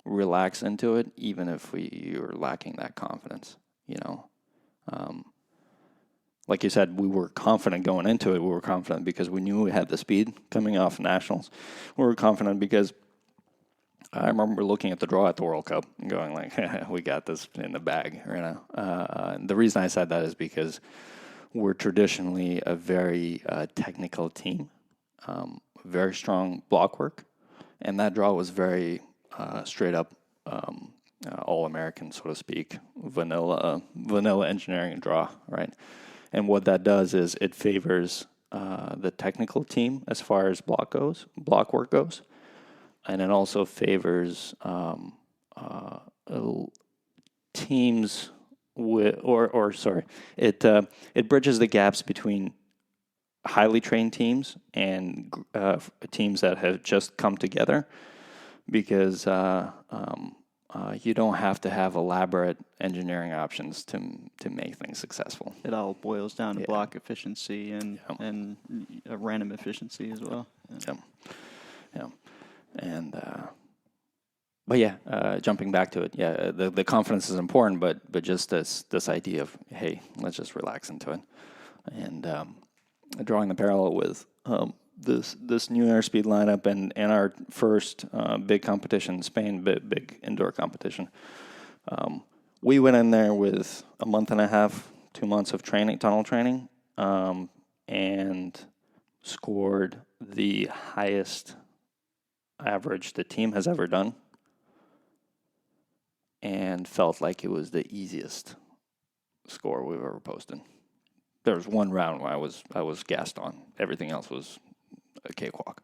relax into it, even if you're lacking that confidence. Like you said, we were confident going into it. We were confident because we knew we had the speed coming off nationals. We were confident because I remember looking at the draw at the World Cup and going like, we got this in the bag, the reason I said that is because we're traditionally a very technical team, very strong block work, and that draw was very straight up all-American, so to speak, vanilla engineering draw, right? And what that does is it favors the technical team as far as block work goes, and it also favors teams it bridges the gaps between highly trained teams and teams that have just come together, because you don't have to have elaborate engineering options to make things successful. It all boils down to block efficiency and random efficiency as well. Yeah. And but jumping back to it, the confidence is important, but just this idea of, hey, let's just relax into it, and drawing the parallel with this new airspeed lineup and our first big competition in Spain, big indoor competition. We went in there with a month and a half, 2 months of tunnel training, and scored the highest average the team has ever done, and felt like it was the easiest score we've ever posted. There was one round where I was gassed on. Everything else was a cakewalk.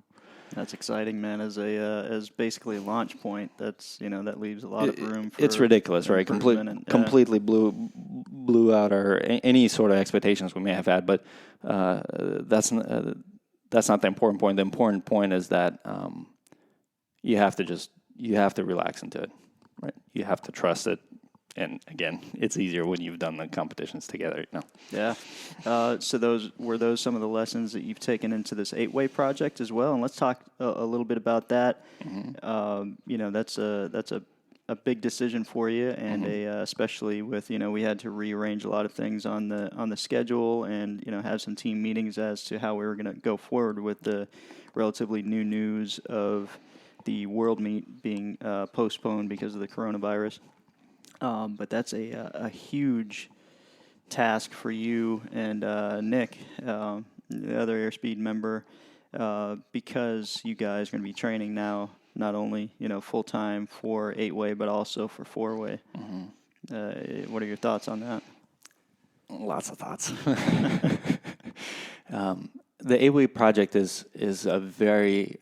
That's exciting, man. As basically a launch point, that leaves a lot of room for. It's ridiculous, right? Completely blew out any sort of expectations we may have had. But that's not the important point. The important point is that you have to relax into it, right? You have to trust it. And again, it's easier when you've done the competitions together. Yeah. So were those some of the lessons that you've taken into this 8-way project as well? And let's talk a little bit about that. Mm-hmm. That's a big decision for you, and especially with we had to rearrange a lot of things on the schedule, and have some team meetings as to how we were going to go forward with the relatively new news of the world meet being postponed because of the coronavirus. But that's a huge task for you and Nick, the other Airspeed member, because you guys are going to be training now not only full time for 8-way, but also for 4-way. What are your thoughts on that? Lots of thoughts. The 8-way project is a very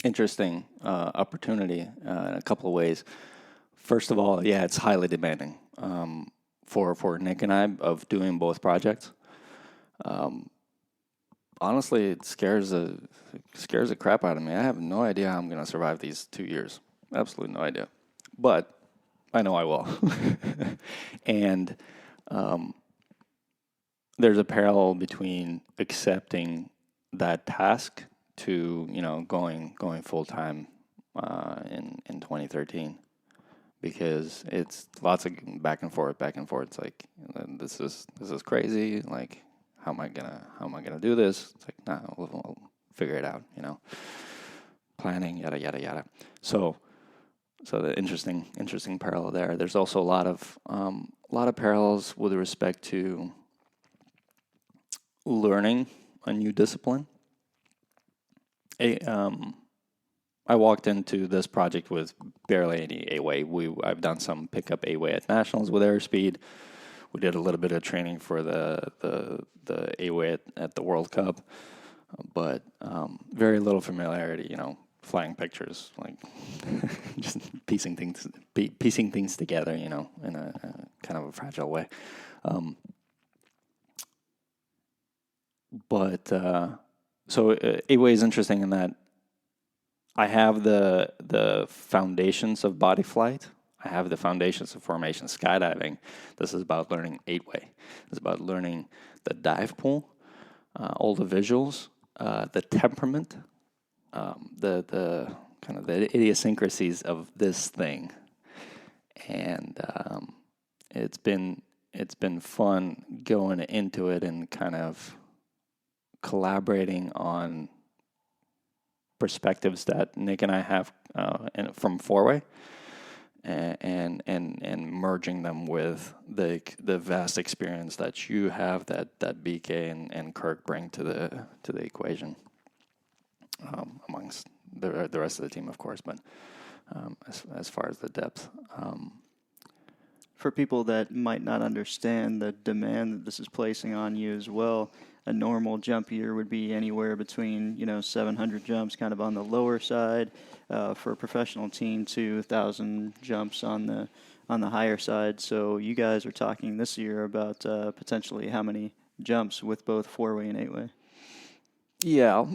interesting opportunity in a couple of ways. First of all, yeah, it's highly demanding for Nick and I of doing both projects. Honestly, it scares the crap out of me. I have no idea how I'm going to survive these 2 years. Absolutely no idea. But I know I will. And there's a parallel between accepting that task to going full time in 2013, because it's lots of back and forth. It's like this is crazy. Like, how am I gonna do this? It's like, nah, we'll figure it out. Planning, yada yada yada. So the interesting parallel there. There's also a lot of parallels with respect to learning a new discipline. I walked into this project with barely any 8-way. I've done some pickup 8-way at nationals with Airspeed. We did a little bit of training for the 8-way at the World Cup, but very little familiarity. Flying pictures, like just piecing things together. In a kind of a fragile way. But so 8-way is interesting in that I have the foundations of body flight. I have the foundations of formation skydiving. This is about learning 8-way. It's about learning the dive pool, all the visuals, the temperament, the kind of the idiosyncrasies of this thing, and it's been fun going into it and kind of collaborating on perspectives that Nick and I have from 4-way, and merging them with the vast experience that you have that BK and Kirk bring to the equation, amongst the rest of the team, of course, but as far as the depth. For people that might not understand the demand that this is placing on you as well, a normal jump year would be anywhere between 700 jumps, kind of on the lower side, for a professional team, to 1,000 jumps on the higher side. So you guys are talking this year about potentially how many jumps with both 4-way and 8-way? Yeah,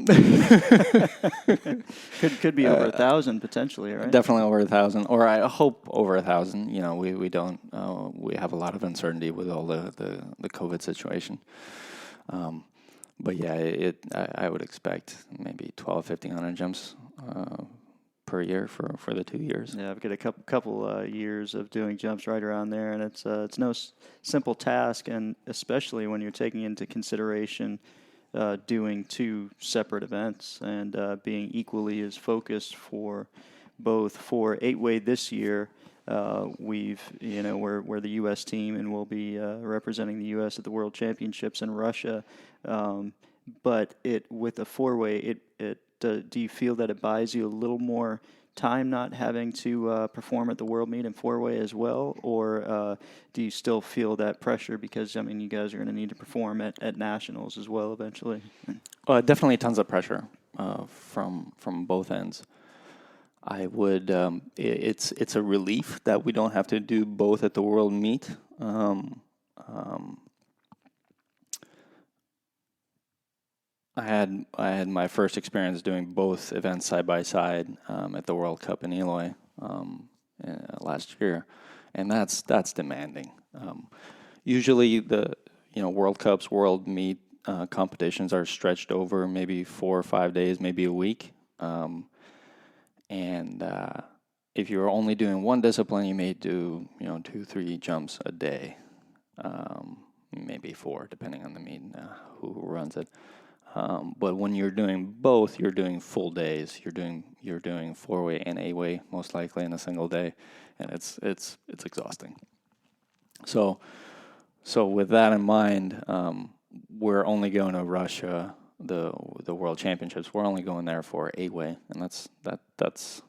could be over 1,000 potentially, right? Definitely over 1,000, or I hope over 1,000. We don't. We have a lot of uncertainty with all the COVID situation. But yeah, I would expect maybe 1,500 jumps per year for the 2 years. Yeah, I've got a couple years of doing jumps right around there, and it's no simple task, and especially when you're taking into consideration doing two separate events and being equally as focused for both. For 8-way this year, we're the U.S. team, and we'll be representing the U.S. at the World Championships in Russia. But with a 4-way, do you feel that it buys you a little more time not having to perform at the World Meet in 4-way as well, or do you still feel that pressure because you guys are going to need to perform at nationals as well eventually? Definitely tons of pressure from both ends. I would. It's a relief that we don't have to do both at the World Meet. I had my first experience doing both events side by side at the World Cup in Eloy last year, and that's demanding. Usually the World Cups, World Meet competitions are stretched over maybe 4 or 5 days, maybe a week, and if you're only doing one discipline, you may do 2-3 jumps a day, maybe 4 depending on the meet, who runs it. But when you're doing both, you're doing full days. You're doing 4-way and 8-way most likely in a single day, and it's exhausting. So with that in mind, we're only going to Russia the World Championships, we're only going there for 8-way, and that's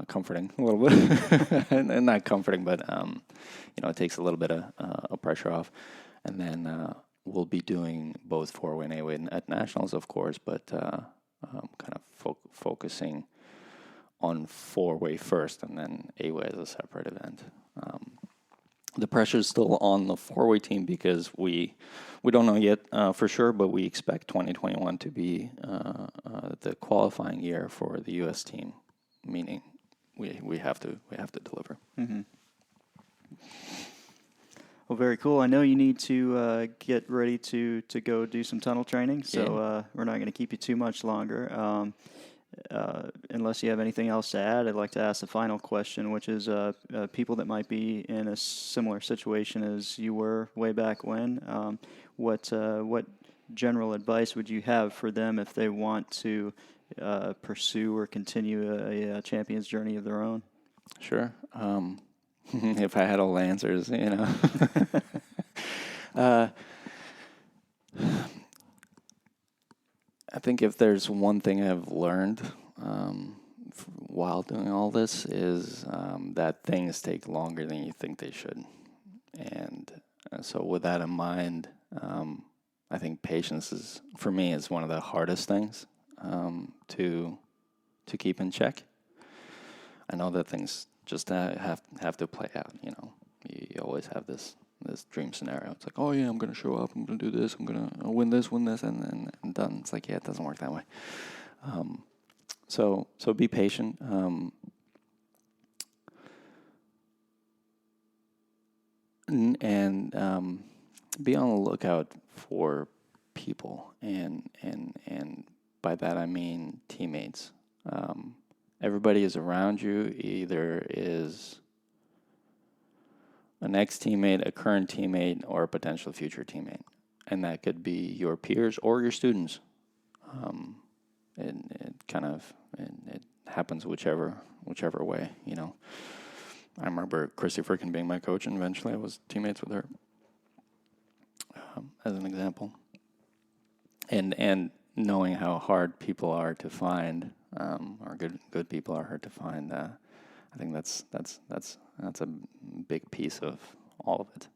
comforting a little bit, and not comforting, but it takes a little bit of pressure off. And then we'll be doing both 4-way and 8-way at nationals, of course, but kind of focusing on 4-way first, and then 8-way as a separate event. The pressure is still on the 4-way team because we don't know yet for sure, but we expect 2021 to be the qualifying year for the U.S. team, meaning we have to deliver. Mm-hmm. Well, very cool. I know you need to get ready to go do some tunnel training, so we're not going to keep you too much longer. Unless you have anything else to add, I'd like to ask the final question, which is people that might be in a similar situation as you were way back when, what general advice would you have for them if they want to pursue or continue a champion's journey of their own? Sure. If I had all the answers, I think if there's one thing I've learned while doing all this is that things take longer than you think they should. And so with that in mind, I think patience for me, is one of the hardest things to keep in check. I know that things just have to play out, You always have this dream scenario. It's like, oh yeah, I'm going to show up, I'm going to do this, I'm going to win this, and done. It's like, yeah, it doesn't work that way. So be patient. And be on the lookout for people, and by that I mean teammates. Everybody is around you, either is an ex-teammate, a current teammate, or a potential future teammate. And that could be your peers or your students. It happens whichever way, I remember Chrissy Frickin being my coach, and eventually I was teammates with her, as an example. And knowing how hard people are to find, or good people are hard to find, I think that's a big piece of all of it.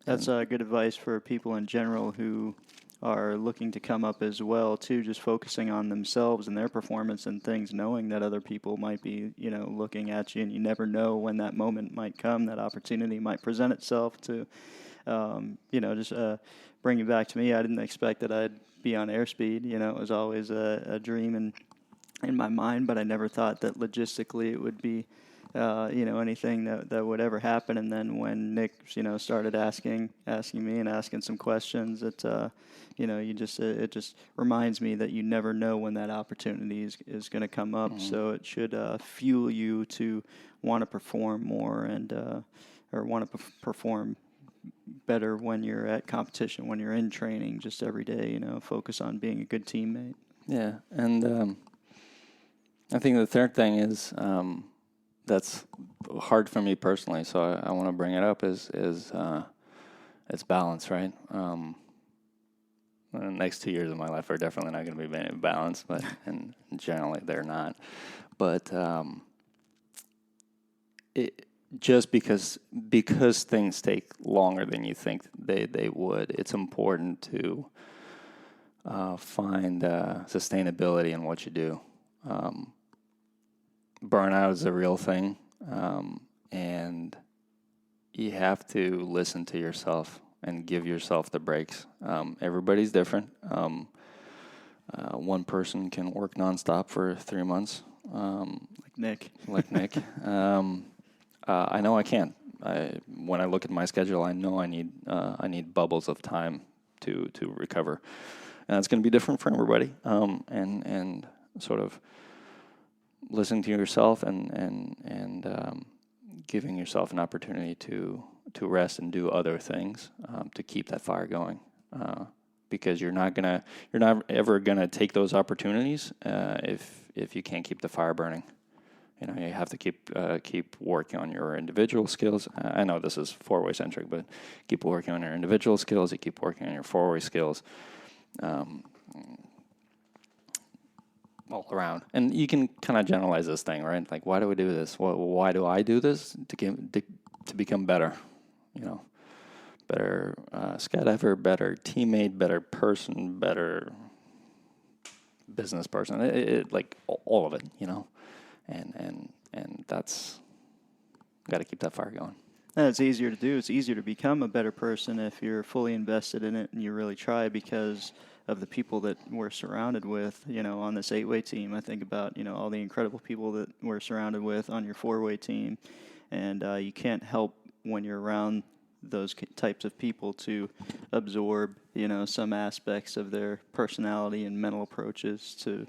That's good advice for people in general who are looking to come up as well, too, just focusing on themselves and their performance and things, knowing that other people might be, looking at you, and you never know when that moment might come, that opportunity might present itself to, just bring it back to me. I didn't expect that I'd be on Airspeed. It was always a dream in my mind, but I never thought that logistically it would be, anything that would ever happen. And then when Nick, started asking me and asking some questions, it just reminds me that you never know when that opportunity is going to come up. Mm-hmm. So it should fuel you to want to perform more and or want to perform better when you're at competition, when you're in training, just every day. Focus on being a good teammate. Yeah, and I think the third thing is. That's hard for me personally, so I want to bring it up, is it's balance, right? The next 2 years of my life are definitely not going to be very balanced, and generally they're not. But it just because things take longer than you think they would, it's important to find sustainability in what you do. Burnout is a real thing, and you have to listen to yourself and give yourself the breaks. Everybody's different. One person can work nonstop for 3 months, like Nick. I know I can't. When I look at my schedule, I know I need bubbles of time to recover, and it's going to be different for everybody. And sort of listening to yourself and giving yourself an opportunity to rest and do other things to keep that fire going, because you're not ever gonna take those opportunities if you can't keep the fire burning. You know, you have to keep working on your individual skills. I know this is four-way centric, but keep working on your individual skills. You keep working on your four-way skills, all around. And you can kind of generalize this thing, right? Like, why do we do this? Why do I do this? To become better, you know, better skydiver, better teammate, better person, better business person. Like all of it, you know. And that's got to keep that fire going. And it's easier to do. It's easier to become a better person if you're fully invested in it and you really try, because of the people that we're surrounded with, you know, on this 8-way team. I think about, you know, all the incredible people that we're surrounded with on your 4-way team. And you can't help when you're around those types of people to absorb, you know, some aspects of their personality and mental approaches to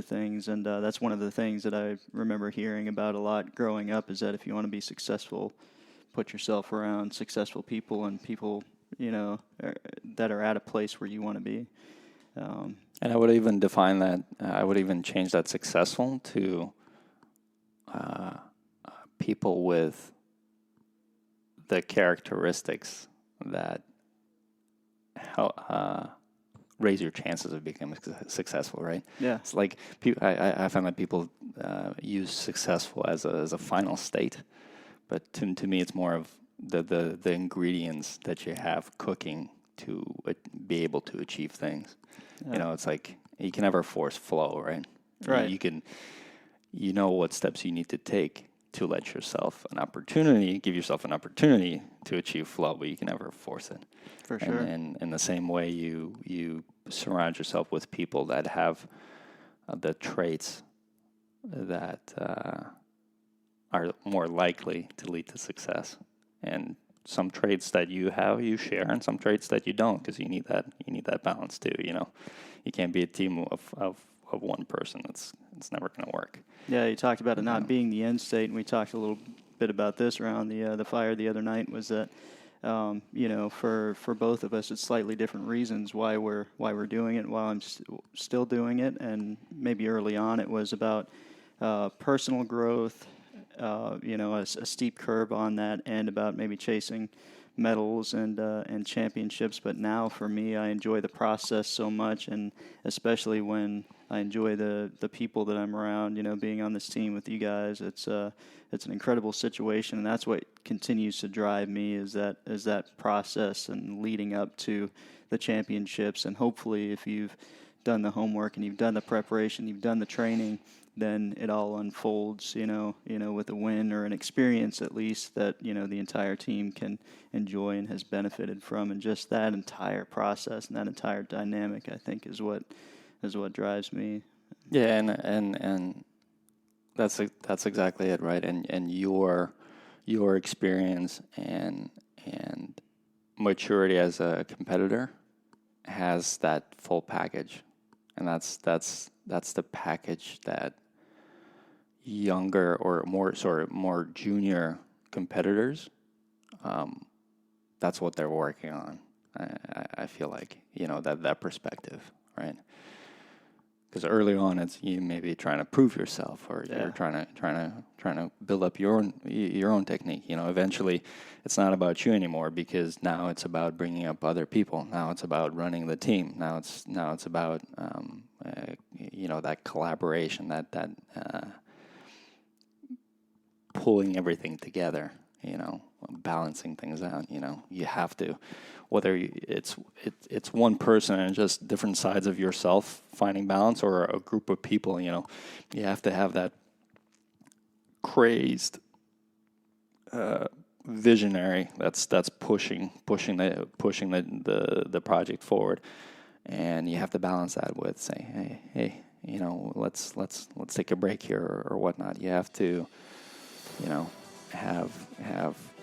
things. And that's one of the things that I remember hearing about a lot growing up, is that if you want to be successful, put yourself around successful people and people, you know, that are at a place where you want to be. And I would even define that, I would even change that successful to people with the characteristics that raise your chances of becoming successful, right? Yeah. It's like I find that people use successful as a final state, but to me, it's more of the ingredients that you have cooking to be able to achieve things. Yeah. You know, it's like you can never force flow, right? Right. You know what steps you need to take to let yourself give yourself an opportunity to achieve flow, but you can never force it. For sure. And in the same way, you surround yourself with people that have the traits that are more likely to lead to success. And some traits that you have, you share, and some traits that you don't, because you need that balance too. You know, you can't be a team of one person. It's never going to work. Yeah, you talked about it not being the end state, and we talked a little bit about this around the fire the other night. Was that you know, for both of us, it's slightly different reasons why we're doing it. While I'm still doing it, and maybe early on it was about personal growth. You know, a steep curve on that, and about maybe chasing medals and championships. But now for me, I enjoy the process so much, and especially when I enjoy the people that I'm around. You know, being on this team with you guys, it's an incredible situation, and that's what continues to drive me is that process and leading up to the championships. And hopefully, if you've done the homework and you've done the preparation, you've done the training, then it all unfolds, you know, with a win or an experience at least that, you know, the entire team can enjoy and has benefited from. And just that entire process and that entire dynamic, I think, is what drives me. Yeah, and that's exactly it, right? And your experience and maturity as a competitor has that full package, and that's the package that younger or more junior competitors, that's what they're working on. I feel like, you know, that perspective, right? Because early on, it's you maybe trying to prove yourself, or you're trying to build up your own technique. You know, eventually, it's not about you anymore, because now it's about bringing up other people. Now it's about running the team. Now it's about you know, that collaboration, that pulling everything together. You know, balancing things out. You know, you have to, whether it's one person and just different sides of yourself finding balance, or a group of people. You know, you have to have that crazed visionary that's pushing the project forward, and you have to balance that with saying, hey, you know, let's take a break here or whatnot. You have to, you know, have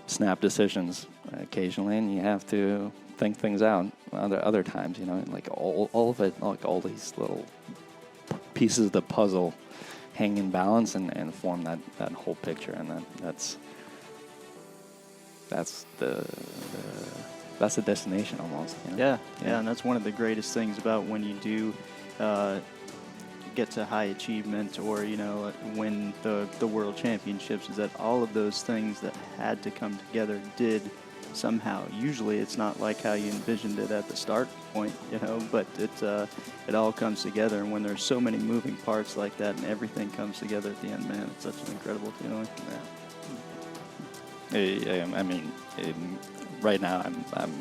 snap decisions occasionally, and you have to think things out other times. You know, like all of it, like all these little pieces of the puzzle hang in balance and form that whole picture, and that's the destination almost. You know? Yeah, and that's one of the greatest things about when you do get to high achievement or, you know, win the world championships, is that all of those things that had to come together did somehow. Usually it's not like how you envisioned it at the start point, you know, but it all comes together. And when there's so many moving parts like that and everything comes together at the end, man, it's such an incredible feeling. Yeah. I mean, right now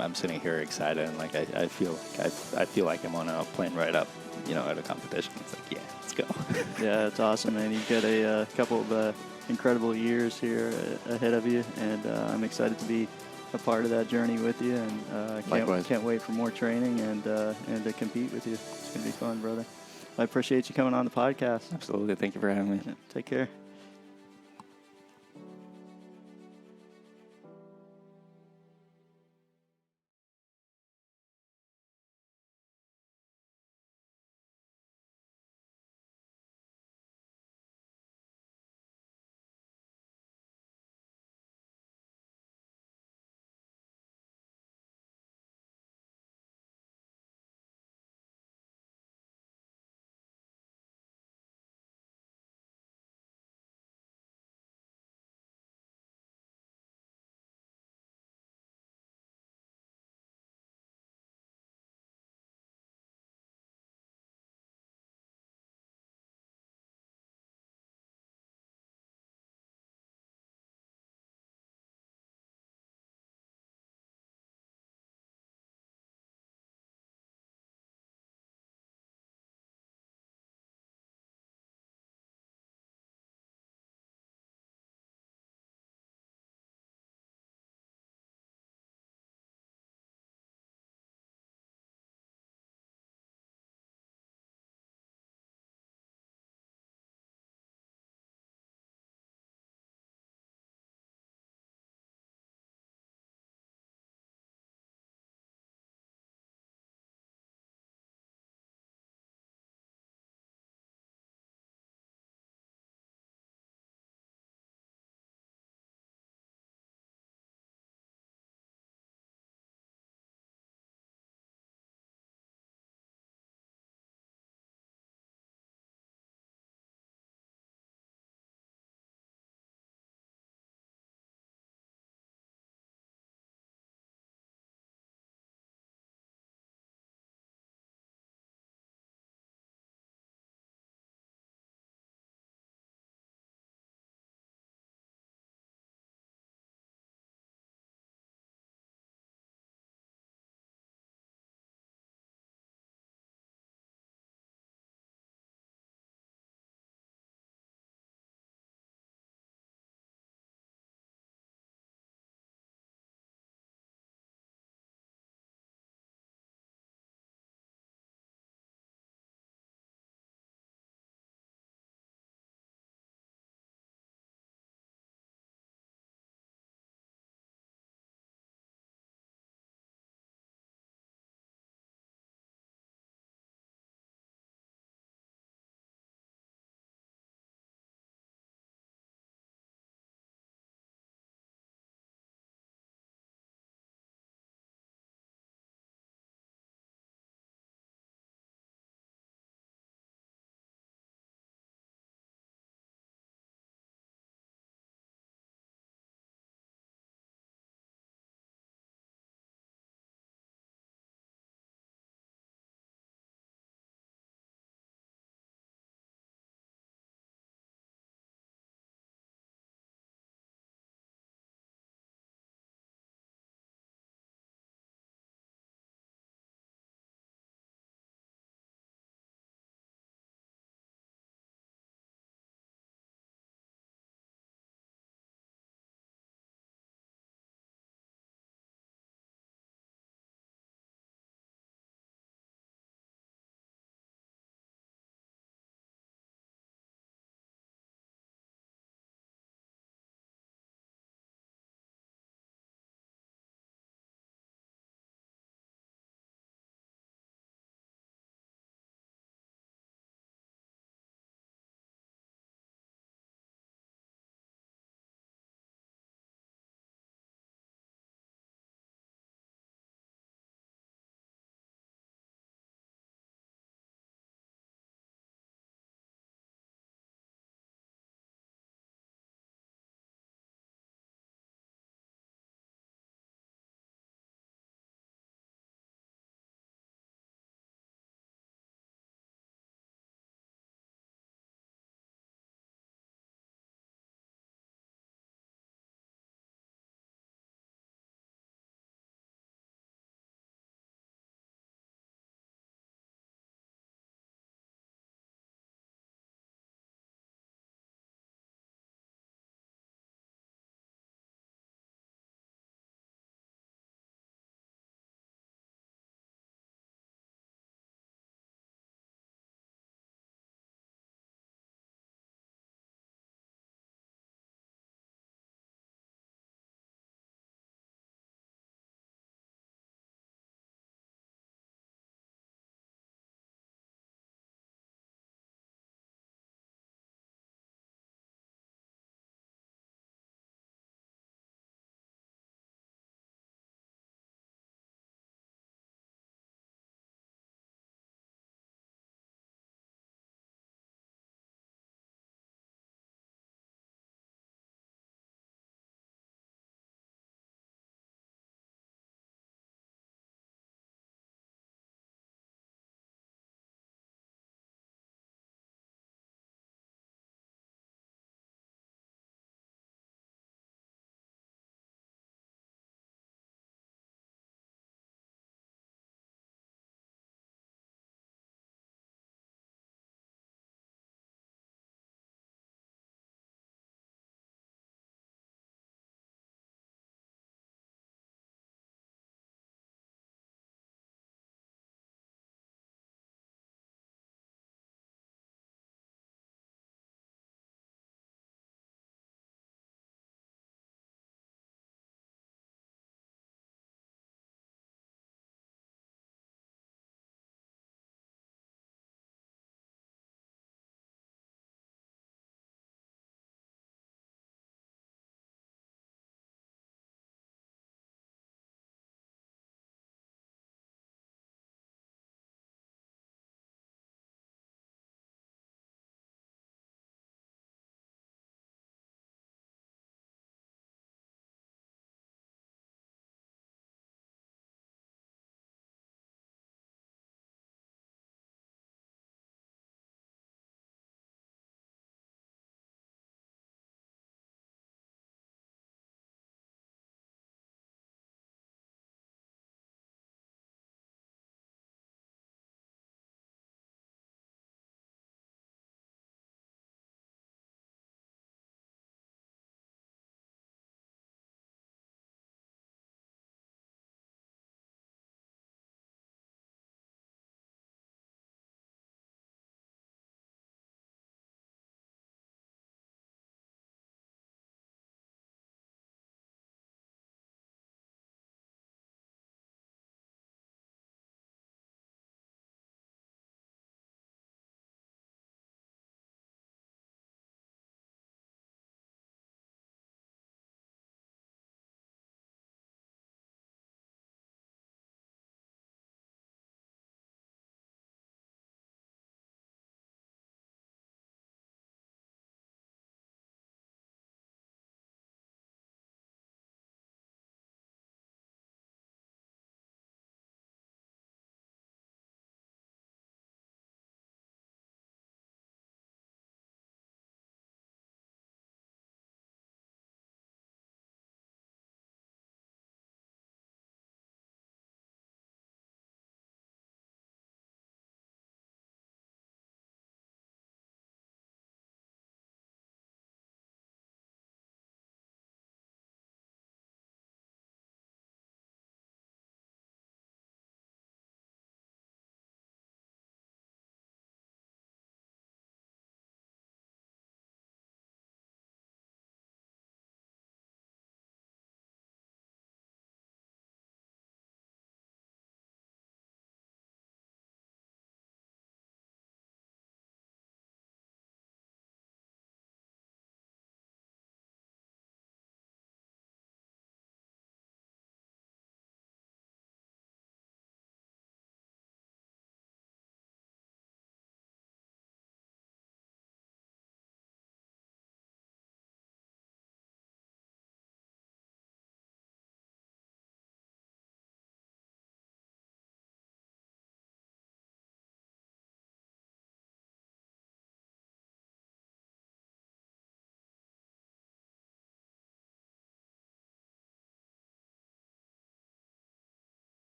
I'm sitting here excited, and like I feel like I'm on a plane right up, you know, at a competition. It's like, yeah, let's go. Yeah, it's awesome, man. You've got a couple of incredible years here ahead of you, and I'm excited to be a part of that journey with you, and can't wait for more training and to compete with you. It's gonna be fun, brother. I appreciate you coming on the podcast. Absolutely. Thank you for having me. Yeah, take care.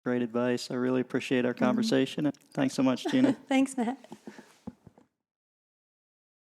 Great advice. I really appreciate our conversation. Thanks so much, Gina. Thanks, Matt.